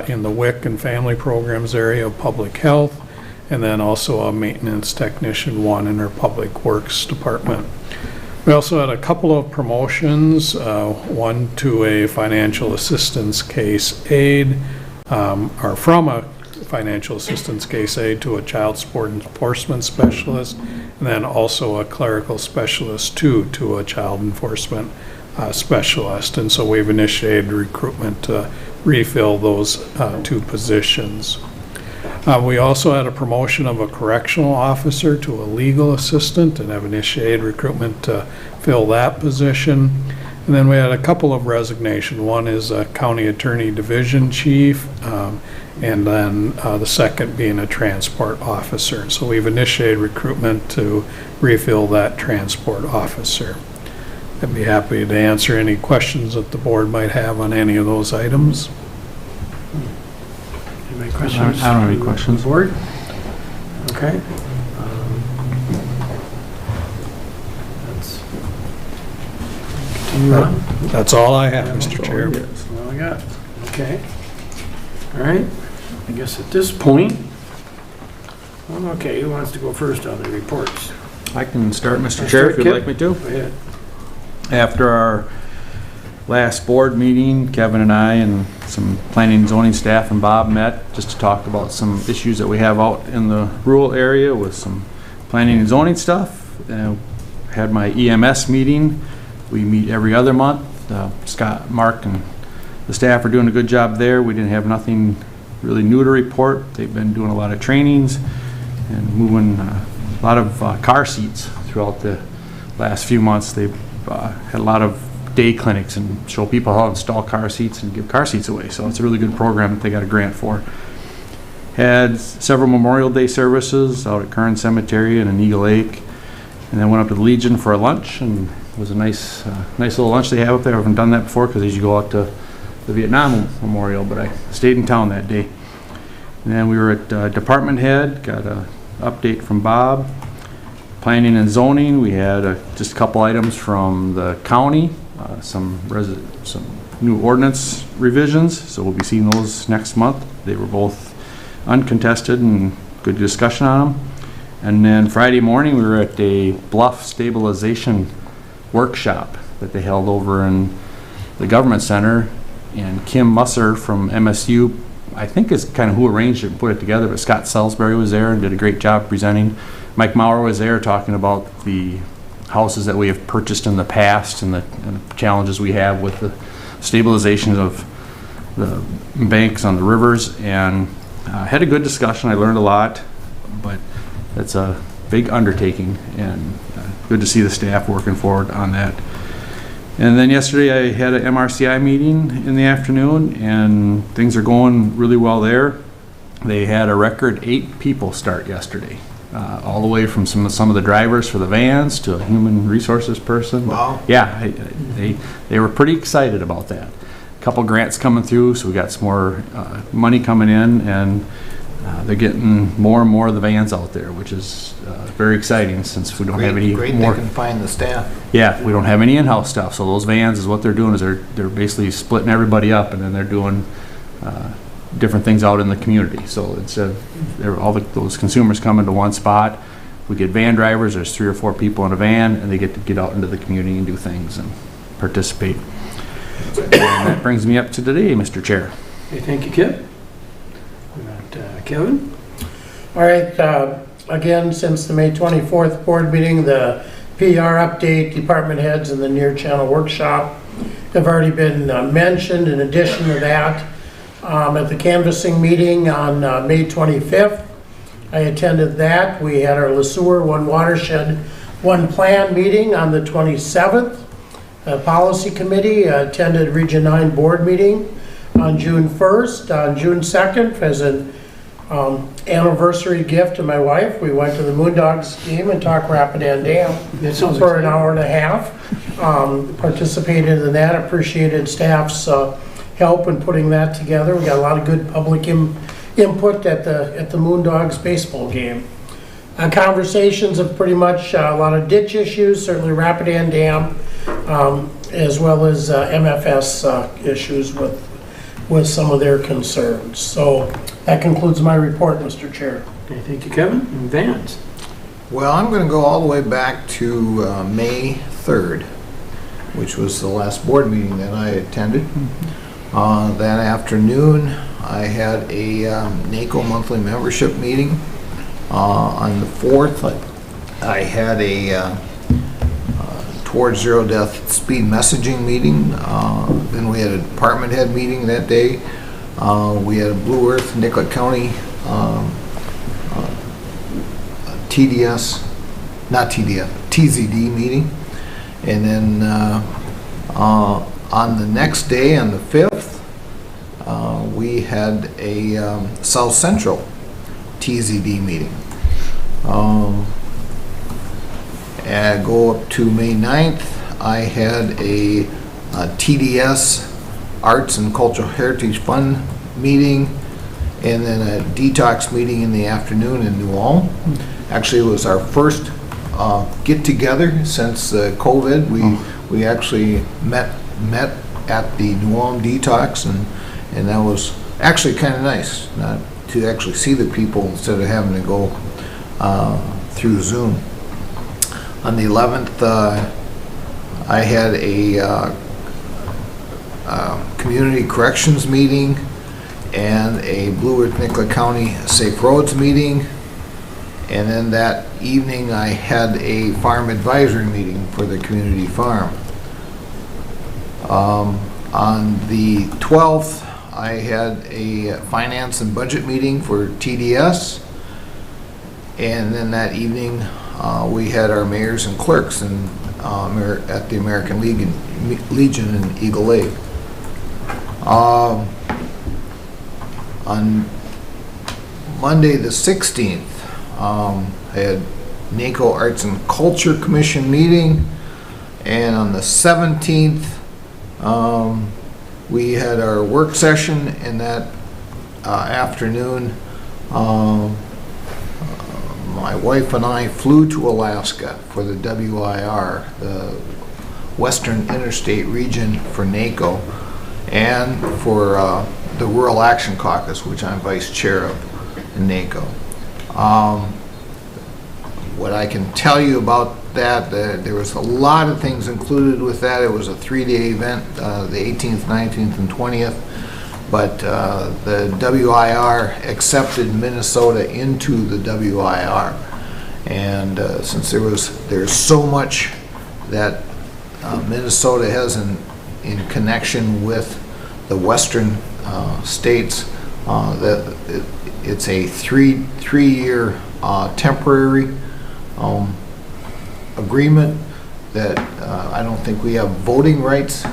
in the WIC and family programs area of public health, and then also a maintenance technician 1 in our public works department. We also had a couple of promotions, one to a financial assistance case aide, or from a financial assistance case aide to a child support enforcement specialist, and then also a clerical specialist 2 to a child enforcement specialist. And so we've initiated recruitment to refill those 2 positions. We also had a promotion of a correctional officer to a legal assistant and have initiated recruitment to fill that position. And then we had a couple of resignations. One is a county attorney division chief, and then the second being a transport officer. So we've initiated recruitment to refill that transport officer. I'd be happy to answer any questions that the board might have on any of those items. Anybody questions? I don't have any questions. Board? Okay. Let's continue on. That's all I have, Mr. Chair. That's all I got. Okay. All right. I guess at this point, okay, who wants to go first on the reports? I can start, Mr. Chair, if you'd like me to. Go ahead. After our last board meeting, Kevin and I and some planning and zoning staff and Bob met just to talk about some issues that we have out in the rural area with some planning and zoning stuff. Had my EMS meeting. We meet every other month. Scott, Mark, and the staff are doing a good job there. We didn't have nothing really new to report. They've been doing a lot of trainings and moving a lot of car seats throughout the last few months. They've had a lot of day clinics and show people how to install car seats and give car seats away. So it's a really good program that they got a grant for. Had several Memorial Day services out at Kern Cemetery and in Eagle Lake. And then went up to the Legion for a lunch, and it was a nice little lunch they have up there. I haven't done that before because they usually go out to the Vietnam Memorial, but I stayed in town that day. And then we were at Department Head, got a update from Bob. Planning and zoning, we had just a couple items from the county, some new ordinance revisions, so we'll be seeing those next month. They were both uncontested and good discussion on them. And then Friday morning, we were at a bluff stabilization workshop that they held over in the Government Center, and Kim Musser from MSU, I think is kind of who arranged it and put it together, but Scott Salisbury was there and did a great job presenting. Mike Maurer was there talking about the houses that we have purchased in the past and the challenges we have with the stabilization of the banks on the rivers, and had a good discussion. I learned a lot, but it's a big undertaking, and good to see the staff working forward on that. And then yesterday I had an MRCI meeting in the afternoon, and things are going really well there. They had a record 8 people start yesterday, all the way from some of the drivers for the vans to a human resources person. Wow. Yeah, they were pretty excited about that. A couple grants coming through, so we got some more money coming in, and they're getting more and more of the vans out there, which is very exciting since we don't have any Great more. they can find the staff. Yeah, we don't have any in-house stuff, so those vans is what they're doing is they're basically splitting everybody up, and then they're doing different things out in the community. So it's those consumers come into one spot. We get van drivers. There's 3 or 4 people in a van, and they get to get out into the community and do things and participate. And that brings me up to today, Mr. Chair. Okay, thank you, Kip. We got Kevin. All right, again, since the May 24th board meeting, the PR update, department heads, and the Near Channel workshop have already been mentioned. In addition to that, at the canvassing meeting on May 25th, I attended that. We had our LeSueur One Watershed, One Plan meeting on the 27th. Policy Committee attended Region 9 board meeting on June 1st. On June 2nd, as an anniversary gift to my wife, we went to the Moondogs game and talked Rapidan Dam That sounds for an exciting. hour and a half. Participated in that, appreciated staff's help in putting that together. We got a lot of good public input at the Moondogs baseball game. Conversations of pretty much a lot of ditch issues, certainly Rapidan Dam, as well as MFS issues with some of their concerns. So that concludes my report, Mr. Chair. Okay, thank you, Kevin. And Vance. Well, I'm going to go all the way back to May 3rd, which was the last board meeting that I attended. That afternoon, I had a NACO monthly membership meeting. On the 4th, I had a Towards Zero Death Speed Messaging meeting. Then we had a department head meeting that day. We had a Blue Earth Nicollet County TZD meeting. And then on the next day, on the 5th, we had a South Central TZD meeting. And go up to May 9th, I had a TDS Arts and Cultural Heritage Fund meeting, and then a detox meeting in the afternoon in New Ulm. Actually, it was our first get-together since COVID. We actually met at the New Ulm detox, and that was actually kind of nice, not to actually see the people instead of having to go through Zoom. On the 11th, I had a community corrections meeting and a Blue Earth Nicollet County Safe Roads meeting. And then that evening, I had a farm advisory meeting for the community farm. On the 12th, I had a finance and budget meeting for TDS. And then that evening, we had our mayors and clerks at the American Legion in Eagle Lake. On Monday, the 16th, I had NACO Arts and Culture Commission meeting. And on the 17th, we had our work session, and that afternoon, my wife and I flew to Alaska for the WIR, the Western Interstate Region for NACO, and for the Rural Action Caucus, which I'm vice chair of in NACO. What I can tell you about that, there was a lot of things included with that. It was a 3-day event, the 18th, 19th, and 20th. But the WIR accepted Minnesota into the WIR. And since there's so much that Minnesota has in connection with the western states, that it's a three-year temporary agreement that I don't think we have voting rights,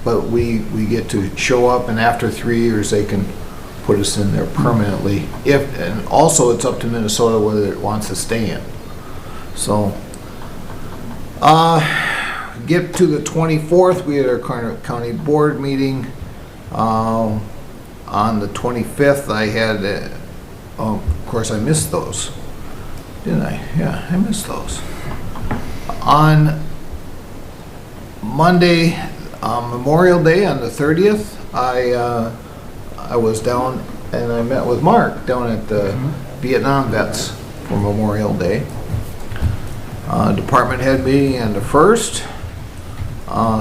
but we get to show up, and after 3 years they can put us in there permanently. And also it's up to Minnesota whether it wants to stay in. So get to the 24th, we had our county board meeting. On the 25th I had, of course I missed those, didn't I? Yeah, I missed those. On Monday, Memorial Day, on the 30th, I was down and I met with Mark down at the Vietnam Vets for Memorial Day. Department head meeting on the 1st.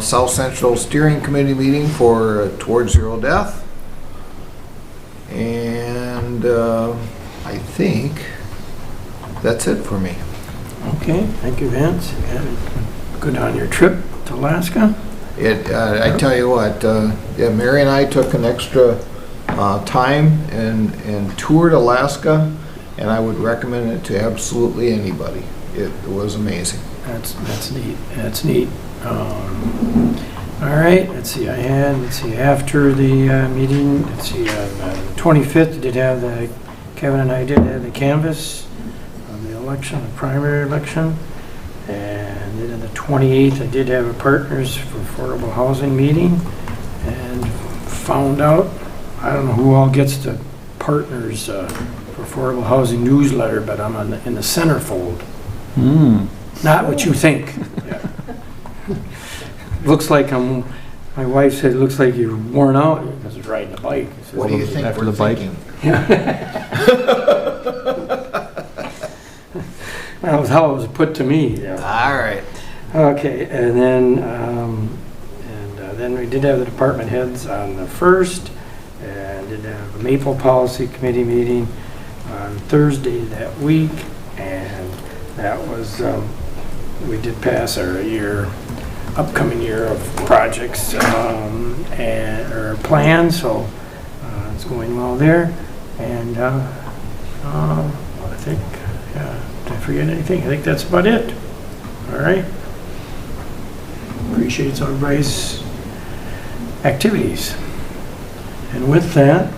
South Central Steering Committee meeting for Towards Zero Death. And I think that's it for me. Okay, thank you, Vince. And good on your trip to Alaska. I tell you what, yeah, Mary and I took an extra time and toured Alaska, and I would recommend it to absolutely anybody. It was amazing. That's neat. That's neat. All right, let's see, after the meeting, on the 25th, Kevin and I did have the canvass on the election, the primary election. And then on the 28th, I did have a Partners for Affordable Housing meeting and found out, I don't know who all gets the Partners for Affordable Housing newsletter, but I'm in the centerfold. Not what you think. Yeah. Looks like my wife said, it looks like you're worn out because of riding a bike. Says, What do you think after we're the bike? thinking? That was how it was put to me. Yeah. All right. Okay, and then we did have the department heads on the 1st, and did have a Maple Policy Committee meeting on Thursday that week, and that was, we did pass our upcoming year of projects and our plans, so it's going well there. And I think, did I forget anything? I think that's about it. All right. Appreciate everybody's activities. And with that,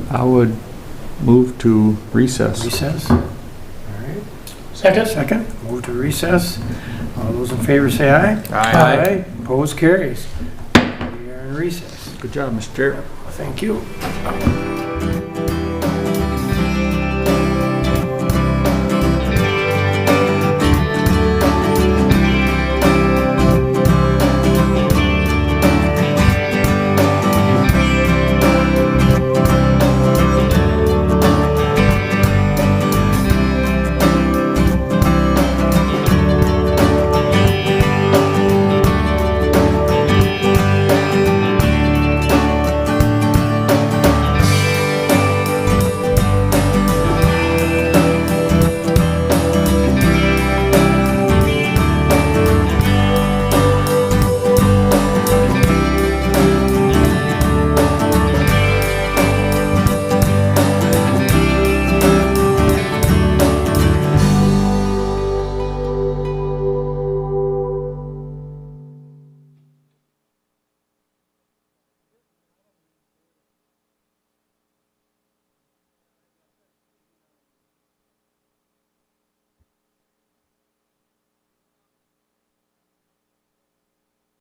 I would move to recess. recess. All right. Second. Move to recess. All those in favor say aye. Aye. Opposed, carries. We are in recess. Good job, Mr. Chair. Thank you.